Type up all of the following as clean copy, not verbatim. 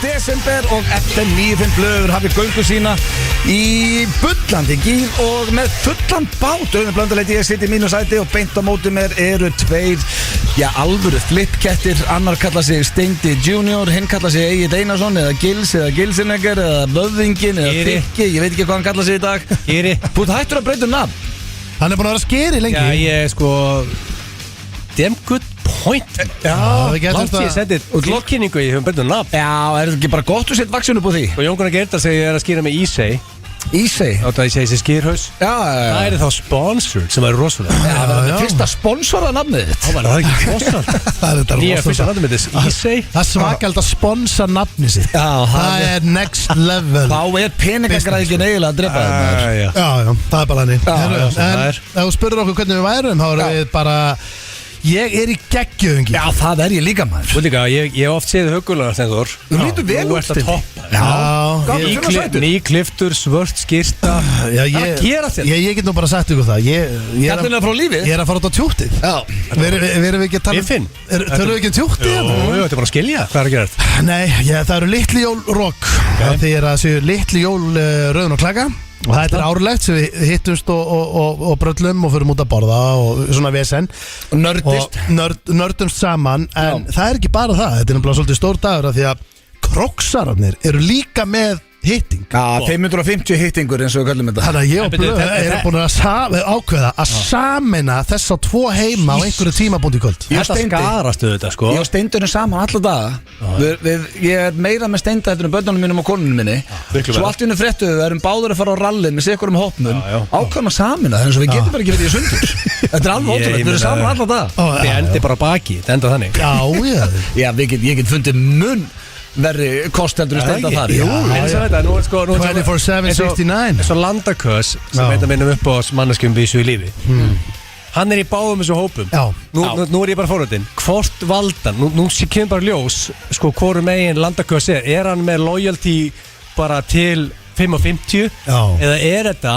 Desember og FM 95 blöður hafið göngu sína í bullandi gír og með fullan bát. Auðvitað Blöndal ég sitt í mínu sæti og beint á móti mér eru tveir, alvöru flipkettir. Annar kallar sig Steindi Junior, hinn kallar sig Egill Einarsson eða Gils eða Gilsinegger eða Böðingin eða Þykki, ég veit ekki hvað hann kallar sig í dag. Giri. Þú ert hættur að breyta nafn. Hann búin að vera skeri lengi. Já, ég sko damn good point. Látt ég setið tilkynningu í höfum byrjum nafn. Já, er þetta ekki bara gott að setja vaksinu upp á því? Og Jón Gunnar Geirdal segir ég að skýra með Ísey. Ísey? Þá það ég segi sér skýrhaus. Já. Það er þá sponsored sem er rosalega. Já, það er fyrsta sponsorað nafnið þitt. Það er ekki rosalega. Það er þetta Nýja fyrsta nafnið mitt Ísey. Það er svakald að sponsa nafni sitt. Já, það er next level. Þá er peningagræðingin eiginlega að drepa þetta. Já, það er bara hannig. En ef þú spurður okkur hvernig við værum, þá erum við bara... Ég er í geggjöðungi. Já, það er ég líka maður. Og líka, ég hef oft séð hugulega stendur. Þú lítur vel út til topp. Já, nýkliftur, svört skyrta. Ég get nú bara sagt ykkur það. Kallilega frá lífið. Ég er að fara út á tjúttið. Já. Verum við ekki að tala Ég finn. Tölum við ekki tjúttið? Jú, þetta er bara að skilja. Hvað er að gera þetta? Nei, það eru litli jól rock. Það er að séu litli jól rauðun og klaka. Og það er árlegt sem við hittumst og bröllum og förum út að borða og svona vesen og nördist og nördumst saman. En það er ekki bara það. Þetta er náttúrulega svolítið stór dagur af því að kroksararnir eru líka með hitting. Já, 550 hittingur eins og við kallum þetta. Þannig að ég og Blöð er búin að ákveða að sameina þess á tvo heima á einhverju tímabúndi í kvöld. Þetta skarastu þetta sko. Ég og Steindurinn saman alla daga. Ég er meira með Steinda eftir börnunum mínum og konunum minni. Svo allt í hennu fréttu við erum báður að fara á rallið með sikkur hópnum. Ákveðum að samina þannig að við getum bara ekki verið í sundur. Þetta er alveg ótrúlega, við erum saman alla daga. Þið endi bara baki, þetta enda þannig. Já, ég get fundið mun verri kost heldur í Steinda þar. Jú, eins og þetta, nú er sko 24/7/69. Svo Landakös sem heita minnum upp á manneskjum vísu í lífi. Hann er í báðum þessu hópum. Nú er ég bara fórhundin. Hvort valdan, nú kemur bara ljós sko hvorum megin Landakös er hann með loyalty bara til 550 eða er þetta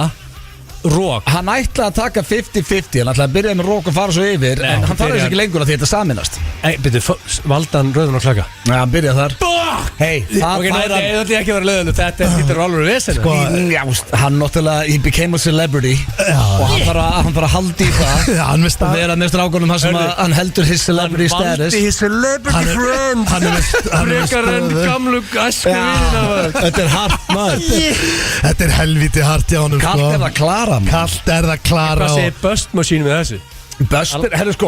rók? Hann ætlaði að taka 50-50. Hann ætlaði að byrja með rók og fara svo yfir. En hann farið ekki lengur að því þetta saminast. Byrju, valdan rauðun og klaka. Já, hann byrjaði þar. Hei, það færa. Þetta er ekki að vera löðun. Þetta er alveg vesenu. Já, hann náttúrulega, he became a celebrity. Og hann þarf að haldi í það. Hann veist það. Vera með strákunum þar sem hann heldur his celebrity status. Valdi his celebrity friend. Frekar enn gamlu æskuvinna. Þetta er hart maður. Þetta er helviti hart hjá honum. Kallt er það klara. Kallt er það klara. Hvað segir Bust Machine með þessu? Buster, herru sko,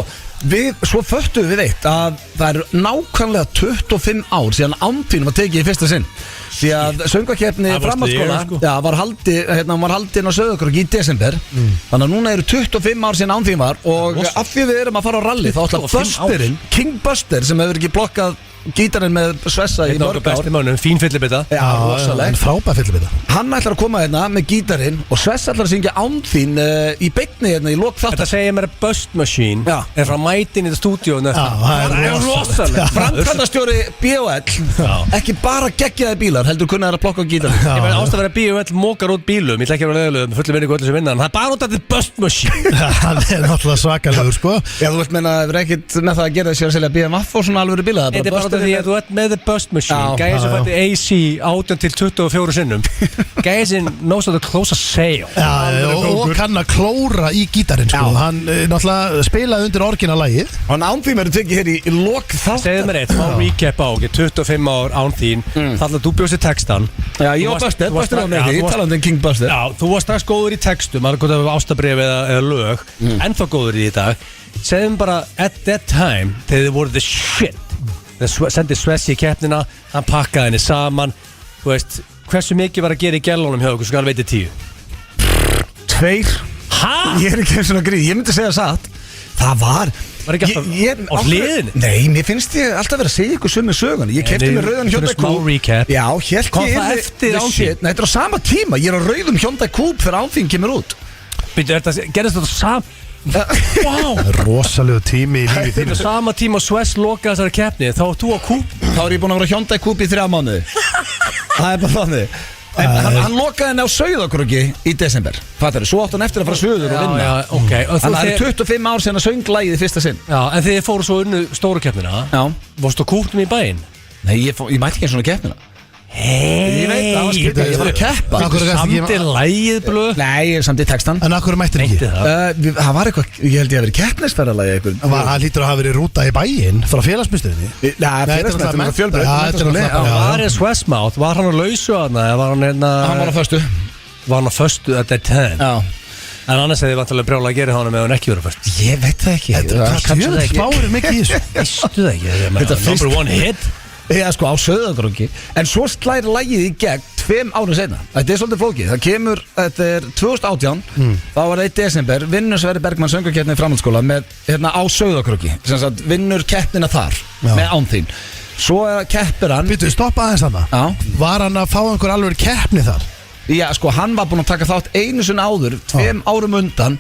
svo föttum við eitt að það eru nákvæmlega 25 ár síðan Andvín var tekið í fyrsta sinn. Því að söngvakeppni framhaldsskóla var haldin á Sauðárkróki í desember. Þannig að núna eru 25 ár síðan Andvín var. Og af því við erum að fara á rally þá ætla Busterinn, King Buster sem hefur ekki blokkað gítarinn með Svessa í mörg ár. Fín fyllibita. Já, rosaleg. En frábær fyllibita. Hann ætlar að koma hérna með gítarinn og Svessa ætlar að syngja Andvín í beinni hérna í lok þáttar. Þetta segir mér að Bust Machine er frá mætin í þetta stúdíónu. Það er rosaleg. Framkvæmdastjóri B.O.L. Ekki bara geggjaði bílar, heldur kunnaði að plokka á gítarinn. Ég verði ástæð að vera B.O.L. mókar út bílum. Ég ætla ekki að vera leiðilegum, fullir vinningu öllu sem vinna. Það er bara út af þetta Bust Machine. Það er náttúrulega svakalegur sko. Já, þú veist meina, það er ekkert með það að gera þessi að selja BMW og svona alvöru bíla. Þetta er bara því að þú ert með the Bust Machine. Gæði sem fætti AC 18 til 24 sinnum. Gæði sem knows how to close a sale. Og kann að klóra í gítarinn sko. Hann náttúrulega spilaði undir orginalagi. Hann Andvín verður tekið hér í lok þáttar. Segðu mér eitt, má recap á 25 ár Andvín. Þannig að þú bjóðst í textan. Já, ég og Buster á með því, talandi um King Buster. Já, þú varst strax góður í textum, það er gott að hafa ástabrif eða lög, ennþá góður í dag. Segðum bara, at that time, þegar þið voru the shit, þegar sendið Svessi í keppnina, hann pakkaði henni saman, þú veist, hversu mikið var að gera í gælunum hjá okkur, svo kann veiti 10? 2. Hæ? Ég er ekki eins og gríð, ég myndi segja satt. Það var ekki alltaf á hliðinni? Nei, mér finnst ég alltaf verið að segja ykkur sömu sögun. Ég keypti með rauðan Hyundai Coupe. Já, hélt kom ég það eftir Andvín? Nei, þetta er á sama tíma. Ég er á rauðum Hyundai Coupe þegar Andvín kemur út. Gerðist þetta saman? Wow. Rosalegu tími í lífi þínu. Sama tíma og Svess lokaði þessari keppni, þá var þú á Coupe. Þá er ég búin að vera Hyundai Coupe í 3 mánuði. Það er bara þannig. En hann lokaði henni á Sauðárkróki í desember. Fattar þið, svo átt hann eftir að fara suður og vinna. Þannig að það er 25 ár síðan að sönglægið í fyrsta sinn. Já, en þið fóru svo unnu stóru keppnina. Já. Varstu á Coupe í bæinn? Nei, ég mætti ekki eins og keppnina. Ég veit það, ég var að keppa. Samt lægið blöð. Nei, samt í textan. En akkur mættir ekki? Það var eitthvað, ég held ég að verið keppnisferðalagi eitthvað. Það lítur að hafa verið rúta í bæinn frá félagsmyndstöðinni. Nei, félagsmyndstöðinni var fjölbreytt. Var ég Svessmátt, var hann á lausu hana? Hann var á föstu. Var hann á föstu at that time? Já. En annars hefði vantilega brjála að gera hana með hann ekki verið fyrst. Ég veit það ekki. Það spáir mikið í þessu. Veistu það ekki? Number one hit. Já, sko, á Sauðárkróki. En svo slæri lagið í gegn 2 árum seinna. Þetta svolítið flókið. Það kemur, þetta 2018. Þá var það 1. desember. Vinnur Sverrir Bergmann söngvakeppni í framhaldsskóla með, á Sauðárkróki. Sem sagt, vinnur keppnina þar. Með án þín. Svo keppir hann. Býtu, stoppa aðeins þarna. Já. Var hann að fá einhver alveg keppni þar? Já, sko, hann var búinn að taka þátt einu sinni áður 2 árum undan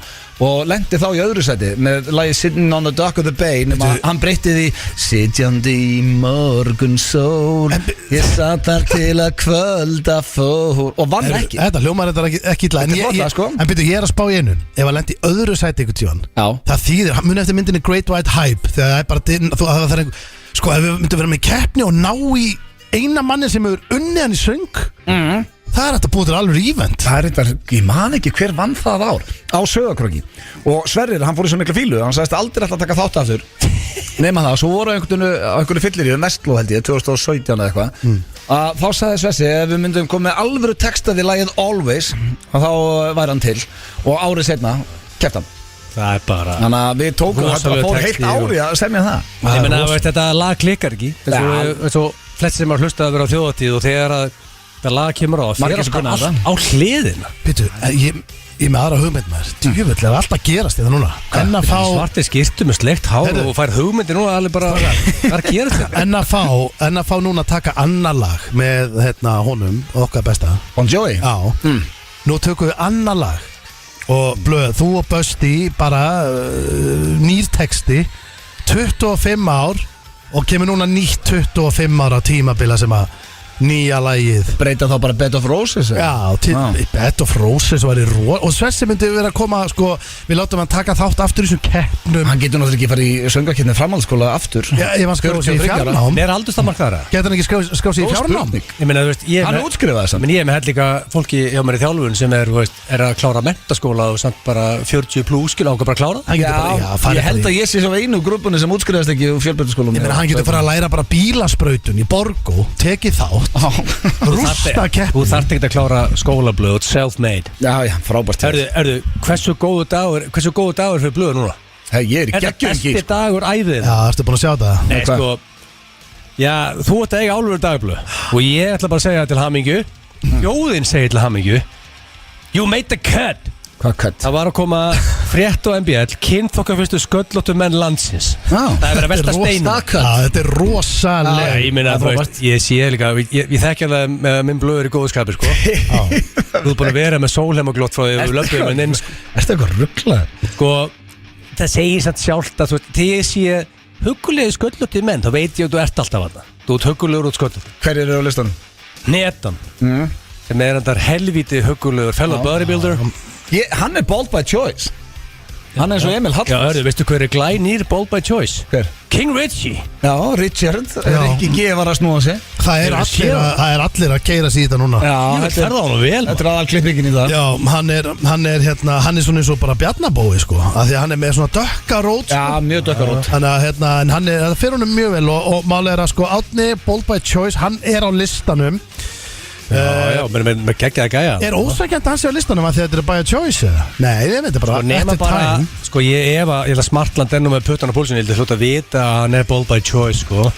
og lendi þá í öðru sæti með lagið Sitting on the Dock of the Bay nema hann breytti því Sitjandi í morgun sól ég satt þar til að kvölda fór og vann ekki. Þetta hljómar þetta ekki illa. En byrju, ég að spá í einu. Ef hann lendi í öðru sæti ykkur tíðan það þýðir, hann muni eftir myndinni Great White Hype þegar það er bara sko, ef við myndum vera með keppni og ná í eina manni sem hefur unnið hann í söng það er þetta búið til alveg ívent. Það er þetta, ég man ekki hver vann það ár á Sauðárkróki og Sverrir, hann fór í svo mikla fílu hann sagðist aldrei alltaf að taka þátt aftur nema það, svo voru einhverju fyllir í Vestló held ég, 2017 eða eitthvað þá sagði Svessi, ef við myndum koma með alvöru textaði lagið Always þá væri hann til og árið setna keppt hann. Það er bara þannig að við tókum þetta og fór heilt ári að semja það. Ég meina, þetta lag klikkar ekki eins og flest sem har hlustað að vera á þjóðatíð og þegar að það lag kemur á fyrir allt á hliðina. Býtu, ég með aðra hugmynd maður djúvill er alltaf gerast í það núna en að fá svartir skyrtu með sleikt hár og fær hugmyndi núna alveg bara hvað er gerast þetta? En að fá núna að taka annar lag með honum og okkar besta Bon Jovi? Já, nú tökum við annar lag og blöð, þú og Busti bara nýr texti 25 ár og kemur núna nýtt 25 ára tímabila sem að nýja lagið breyta þá bara Bed of Roses? Já, Bed of Roses var í og Svessi myndi vera að koma sko, við látum hann taka þátt aftur í þessum keppnum. Hann getur náttúrulega ekki farið í söngvakeppni framhaldsskóla aftur. Já, ég var skráð sér í fjárnám. Er aldurstakmarkaðara? Getur hann ekki skráð sér í fjárnám? Ég meina, þú veist, hann er útskrifað þess að ég er með held líka fólki hjá mér í þjálfun sem er að klára menntaskóla og samt bara 40 pluss skil ákveð bara klára. Já, ég held að ég sé svo einu grúpunni sem útskrifast ekki úr fjölbrautaskólum. Ég meina, hann getur farið að læra bara bílasprautun í Borgó, tekið rústa keppni. Þú þarft ekki að klára skólablöð og self-made. Já, frábært. Erðu, hversu góðu dagur fyrir blöðu núna? Ég er í geggjum ekki. Besti dagur æðið. Já, ertu búin að sjá það? Nei, sko, já, þú ert að eiga álfur dagblöð og ég ætla bara að segja til hamingju Jóðinn segir til hamingju You made the cut. Hvað cut? Það var að koma frétt á MBL kynþokkafyrstu sköllóttu menn landsins. Það er verið að velta steinu. Þetta er rosalega. Ég meina, ég sé líka ég þekki alveg með minn blöður í góðu skapi sko. Þú er búin að vera með sólheimaglott frá því við löpum en inn. Ertu eitthvað ruglað? Sko, það segir satt sjálft að þegar ég sé huggulegi sköllóttu menn þá veit ég að þú ert alltaf þarna. Þú ert huggulegur út sköllóttu. Hverjir eru á listanum? Netan sem er endar helvíti huggulegur fellow bodybuilder. Hann er bold by choice. Hann er eins og Emil Hallfors. Já, veistu hver er glænýr bold by choice? Hver? King Richie. Já, Richard ekki gefar að snúa sig. Það er allir að keyra sig í þetta núna. Já, þetta er það vel. Þetta er aðalklippingin í það. Já, hann er svona eins og bara Bjarnabói sko, af því að hann er með svona dökkarót sko. Já, mjög dökkarót. Þannig að það fer honum mjög vel og málega er að sko Árni bold by choice, hann er á listanum. Já, með geggjaða gæja. Er ósækjandi hans á listanum að þetta er by choice eða? Nei, ég veit bara nema bara, sko ég held að Smartland ennum með puttan á púlsinu, ég held að hluta að vita að hann er bold by choice, sko.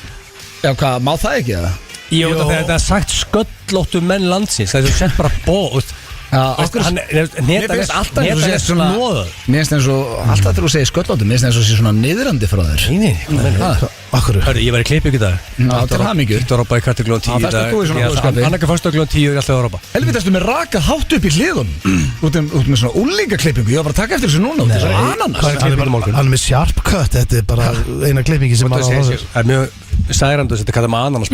Já, hvað, má það ekki eða? Ég veit að þetta er sagt sköllóttu menn landsins, það er svo sett bara bóð. Mér finnst alltaf eins og sé svona mér finnst eins og alltaf þegar þú segir sköllóttu mér finnst eins og sé svona niðrandi frá þér. Akkur ég var í klippu ykkur dag. Það er hamingju. Kíktu að Rópa í kvartir klón 10 dag. Annarka fyrstu klón 10 er alltaf að Rópa. Helvitastu með raka hátt upp í hliðun út með svona úlíka klippingu. Ég var bara að taka eftir þessu núna út þessu ananas. Hann er með sharp cut. Þetta er bara eina klippingi sem það er mjög særandu að þetta kalla með ananas.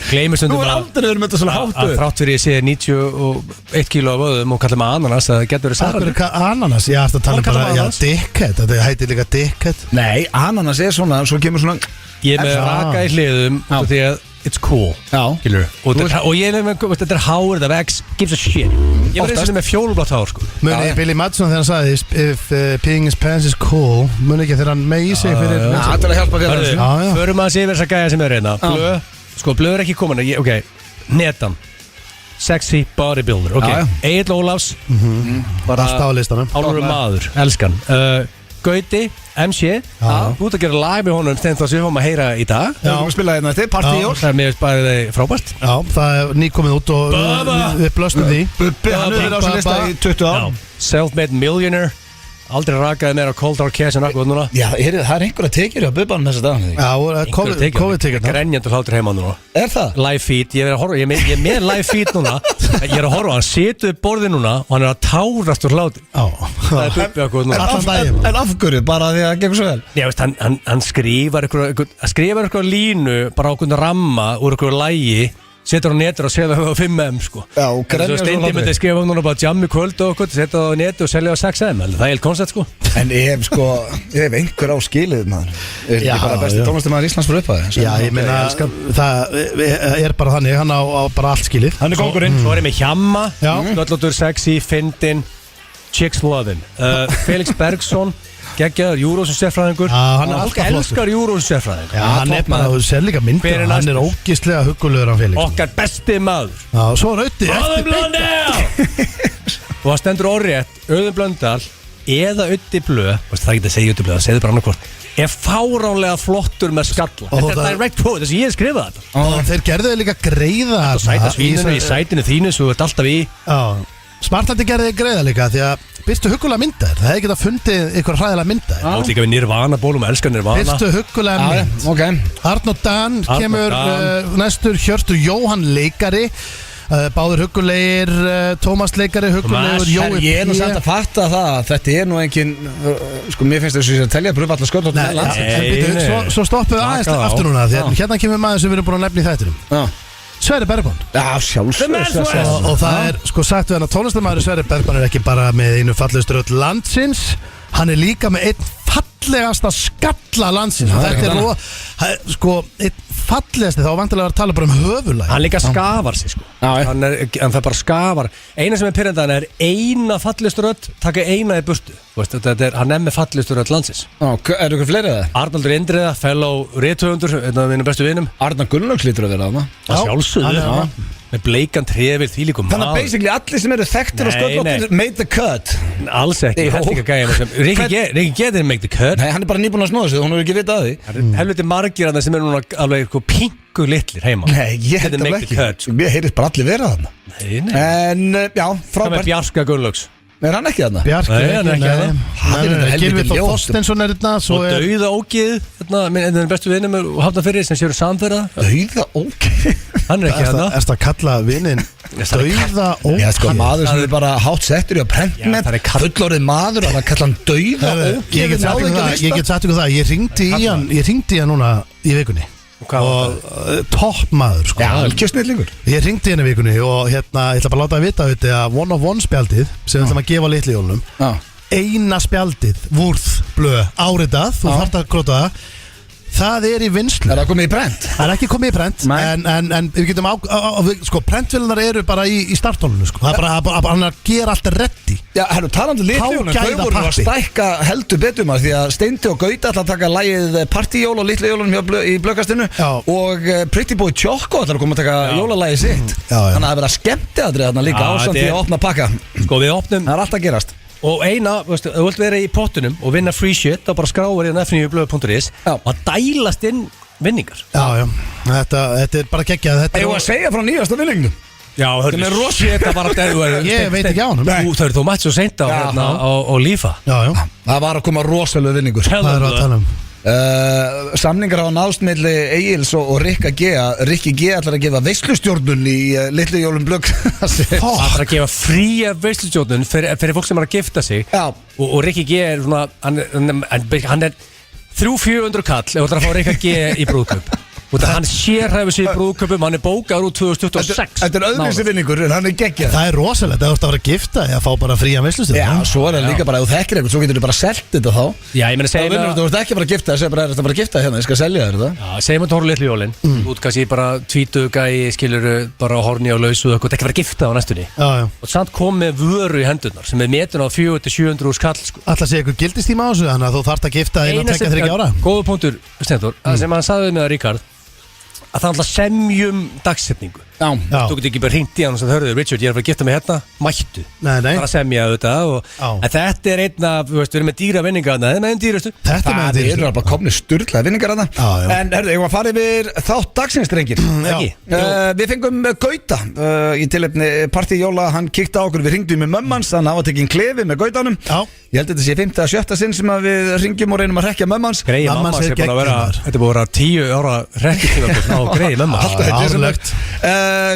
Gleymir stundum að þrátt fyrir ég sé 91 kíló af vöðum og kalla með ananas að það getur verið særandi. Ananas? Ég ætti að tala bara dickhead. Þetta heitir líka dickhead. Nei, ananas er svona, svo kemur svona ég er með raka í hliðum því að it's cool. Já. Og ég þetta hár, þetta vex, gives a shit. Ég var eins og með fjólublátt hár, sko. Muni Billy Madison þegar hann sagði if peeing his pants is cool, muni ekki þegar hann megi sig fyrir... Það er að hjálpa fyrir Förum að sé verið þess að gæja sem er reyna. Blöð er ekki komin, ok, Netan. Sexy bodybuilder, ok. Egill Ólafs. Bara alltaf á listanum. Álfur maður, elskan. Gauti, MC. Þú ert að gera lag með honum þegar við fórum að heyra í dag. Já, við spilaði hérna eftir, partíjól. Það er mér bara frábært. Já, það er nýkomið út og við blöstum því. Bubbi, hann er á þessu lista í 20 ár. Self-made millionaire. Aldrei rakaði meira cold hard cash en akkur núna. Já, það er einhverja tekjur á Bubbanum þess að dag. Já, COVID-tekjur. Grenjandur hlátur heima núna. Er það? Live feed, ég er með live feed núna. Ég er að horfa, hann setur borðið núna og hann er að tárast úr hlátur. Það er Bubbi akkur núna. En afhverju, bara því að það gengur svo vel? Já, veist, hann skrifar eitthvað línu bara á einhvern ramma úr einhverju lægi. Setur á netur og selja það á 5M sko. Já, grenjar svo Steindi myndi skrifa núna bara jammi kvöld og okkur, setja það á netur og selja það á 6M. Það er helt koncept sko. En ef einhver á skilið maður er ekki bara besti tónlistarmaður Íslands fyrir upphæði. Já, ég meina, það er bara þannig, hann á bara allt skilið. Hann er kóngurinn. Svo er ég með Hjamma, Döllóttur, Sexy, Fyndin, Chicks Lovin, Felix Bergsson, geggjaður Eurovision sérfræðingur. Fólk elskar Eurovision sérfræðingur. Já, hann er bara, þú sér líka myndir, hann er ógeðslega huggulegur hann Felix. Okkar besti maður. Já, svo er Öddi Auðun Blöndal. Og það stendur orðrétt, Auðun Blöndal eða Öddi Blöð, það er ekki að segja Öddi Blöð, það segir bara annarkvort, er fáránlega flottur með skalla. Þetta er direct quote, þess að ég skrifa þetta. Og þeir gerðu líka greiða í sætinu þínu, svo þú ert alltaf í. Smartlandi gerði greiða líka því að byrstu huggulega myndaðir. Það hefði getað fundið ykkur hræðilega myndaðir. Átt líka við Nirvana bólum, elskar Nirvana. Byrstu huggulega mynd. Okay. Arnór Dan kemur næstur, Hjörtur Jóhann leikari, báður huggulegir, Tómas leikari huggulegur, Jói P. Ég er nú samt að fatta það, þetta er nú engin, sko mér finnst þess að telja bröf allar sköldóttum með landsins. Svo stoppuðu aðeins aftur núna, því að hérna kemur maður sem við erum búin að nefna í þættinum. Sverrir Bergman. Já, sjálfsög. Og það er sko sagt við hann að tónlistarmaður Sverrir Bergman er ekki bara með einu fallegustu rödd landsins, hann er líka með einn fallegasta skalla landsins. Þetta er sko einn fallegasti, þá vantilega að tala bara höfuðlag. Hann líka skafar sig sko. Hann það bara skafar. Eina sem er pyrrandan er eina fallegustu rödd, taka eina í burtu. Hann er með fallegustu rödd landsins. Er ykkur fleiri það? Arnaldur Indriða, fellow rithöfundur, einn af mínum bestu vinum. Arnar Gunnlaugs lítur að vera þarna. Sjálfsögðu. Með bleikan trefil, því líkum maður. Þannig að basically allir sem eru þekktir og sköldóttir made the cut. Alls ekki, ég held ekki að gæja með sem Riki G make the cut. Nei, hann er bara nýbúin að snóða sig, hún hefur ekki vitað að því. Helviti margir að það sem eru núna alveg pingu litlir heima. Nei, ég held það ekki. Mér heyrðist bara allir vera þarna. Nei. En, já, frábært. Það með Bjarska Gunnlaugs. Er hann ekki þarna? Bjarki er ekki þarna. Gylfi Þór Þorsteinsson er þarna. Og Dauða Ógið, einn af bestu vinum og Hafnarfirði sem séu samferða. Dauða Ógið? Hann er ekki þarna. Erst að kalla vinnin Dauða Ógið? Já, sko, maður sem er bara hátt settur í að prentmet, fullorðið maður og það kalla hann Dauða Ógið. Ég get sagt ykkur það, ég ringdi í hann núna í vikunni. Og topp maður sko. Já, ekki snillingur. Ég ringdi henni vikunni og hérna ég ætla bara að láta að vita að one of one spjaldið sem við ætlum að gefa litli jólunum, eina spjaldið Vúrð blöð áritað, þú þarft að króta það er í vinslu. Er það komið í prent? Það er ekki komið í prent, en við getum sko, prentvélunar eru bara í startólunum sko. Það er bara hann að gera allt reddi. Já, hérna talandi litlijónum, þau voru að stækka heldur betur maður, því að Steindi og Gauti ætla að taka lagið Partíjól og litlijólunum í blökastinu og Pretty Boy Choco ætla að koma að taka jólalagið sitt. Þannig að það verða skemmtiatrið þarna líka ásamt því að opna pakka. Sko við opnum, það er alltaf gerast. Og eina, þú vilt vera í pottunum og vinna free shit, þá bara skráður í fnblöð.is og að dælast inn vinningar. Já, þetta er bara geggjað. Ég var að segja frá nýjasta vinningnum. Já, þetta er rosalega bara ég veit ekki á hann. Það eru þú mætt svo seint á lífa. Já. Það var að koma rosalega vinningur. Það er að tala um. Samningar hafa náðst milli Egils og Rikka G. Rikki G ætlar að gefa veislustjórnun í litlu jólum blögg. Það ætlar að gefa fría veislustjórnun fyrir fólk sem er að gifta sig. Og Rikki G er svona hann er 300-400 kall ef þú ætlar að fá Rikka G í brúðkaup. Hann sérhæfur sig í brúðkaupum, hann bókaður úr 2026. Þetta öðruvísi vinningur, en hann geggjað. Það rosalegt, það vart að vera gifta eða fá bara fría veislustur. Já, svo það líka bara, ef þú þekkir eitthvað, svo getur þú bara selt þetta þá. Já, ég meina segjum að þú ert ekki bara að gifta, það er bara að gifta hérna, ég skal selja þér þetta. Já, segjum að þú horfum litlu jólin, út kannski bara tvítuga í, skiluru, bara horni á lausu og eitthvað, ekki vera að gifta á næstunni. Og samt kom með vöru í hendurnar sem metun á 400-700 skall, sko. Alltaf sé eitthvað gildistíma á þessu, þannig að þú þarft að gifta innan 2-3 ára. Góður punktur, Stenþór, sem hann sagði með Ríkard, að það alltaf semjum dagsetningu. Þú getur ekki bara hringt í hann og sagt, hörðu, Richard, ég er að fara að gifta mig hérna, mættu. Bara semja auðvitað en þetta einn af, við erum með dýra vinninga þarna, með einn dýrastu. Það eru bara komni sturglaði vinningar þarna. En herðu, ég var að fara yfir þátt dagsins, drengir. Við fengum Gauta í tilefni partíjóla, hann kíkti á okkur, við hringdum með mömmans, þannig að hann var tekinn klefi með Gautanum. Ég held að þetta sé 5. að 7. sinn sem við ringjum og reynum að hrekkja mömmans. Greið mammas er búin að vera, þetta er búin að vera 10 ára hrekkitíma á greið mammas.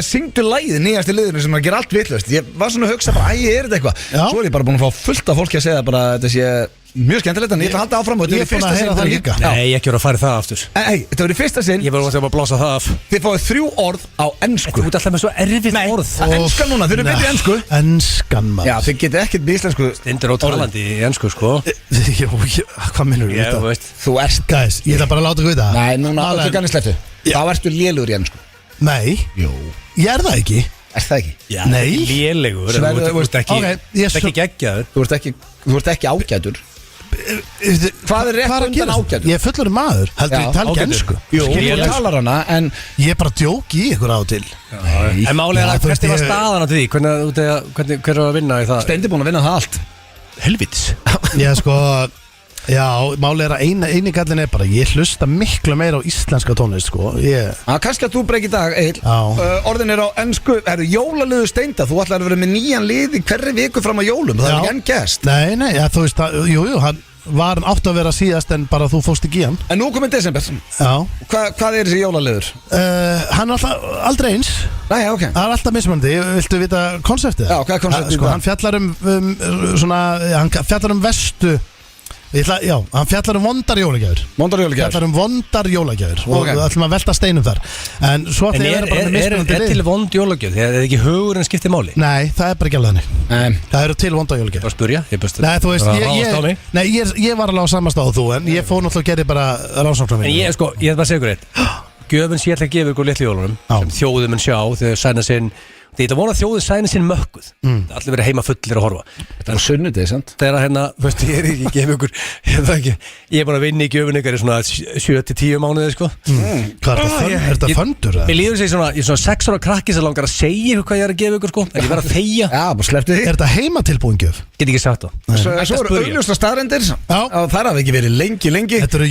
Syngdu lagið nýjast í liðinu sem að gera allt vitlaust. Ég var svona að hugsa bara, er þetta eitthvað? Svo er ég bara búin að fá fullt af fólki að segja bara þetta sé mjög skemmtilegt, en ég ætla að halda áfram og þetta er fyrsta sinn það líka. Nei, ég ekki voru að fara það aftur. Þetta verður fyrsta sinn. Ég var að blása það af. Þið fáið 3 orð á ensku. Þú ert alltaf með svo erfið orð. Enskan núna, þið eru betri ensku. Enskan maður. Já, þið getið ekkert með íslensku. Stindur og talandi í ensku, sko. Hvað minnur þú? Þú ert Guys, ég ætla bara að láta ykkur vita. Nei, núna öllu ganni sleppu. Þá ertu lélugur í ensku. Nei. Jú. Ég er það ekki. Er það ekki? Já, nei. Lélegur. Þú ert ekki geggjaður. Þú ert ekki ágætur. Hvað er rétt undan ágætur? Ég er fullur maður. Heldur ég tala ekki ensku? Jú, ég talar hana, en ég er bara að djóki í ykkur á til. En málega er að hvernig var staðan á því? Hver er að vinna í það? Steindi búin að vinna það allt. Helvits. Ég sko, já, málega er að eini gallin er bara, ég hlusta miklu meira á íslenska tónlist, sko. Kannski að þú breyki í dag, Egil. Orðin er á ensku, jólaliðu Steinda. Þú ætlar að vera með nýjan lið í hverri viku fram á jólum. Það er ekki enn gest. Nei, já, þú veist, jú, hann var átt að vera síðast en bara þú fórst ekki í hann. En nú komið desember. Já. Hvað er þessi jólaliður? Hann er alltaf aldrei eins. Nei, ok. Það er alltaf mismunandi. Viltu vita konseptið? Já, hvað er konseptið? Sko, hann fjallar hann fjallar vestu. Hann fjallar vondar jólagjafir. Fjallar vondar jólagjafir. Og við ætlum að velta steinum þar. En svo að er til vond jólagjafir? Það er ekki hugurinn skiptir máli? Nei, það er bara ekki alveg þannig. Það eru til vondar jólagjafir. Bara spurja? Nei, þú veist, ég var alveg á samastað á þú, en ég fór náttúrulega að gera bara rannsóknarvinnu. En ég er bara að segja ykkur eitt. Gjöfin sé ætla að gefa ykkur litlu jólunum sem þjóðum mun sjá þegar sæna sinn. Þetta vona þjóðin sæna sinn mökkuð. Allir verið heima fullir að horfa. Þetta er sunnudegi, sant? Þegar hérna, veist, ég er ekki gefa ykkur, ég er bara að vinna í gjöfin ykkar í svona 7-10 mánuði, sko. Hvað er þetta fundur? Mér líður sig svona, ég er svona 6 ára krakki sem langar að segja ykkur hvað ég er að gefa ykkur, sko. En ég verð að þegja. Já, bara slepptu því. Er þetta heimatilbúin gjöf? Get ekki sagt það. Svo eru augljósar staðreyndir. Það hafa ekki verið lengi. Þetta eru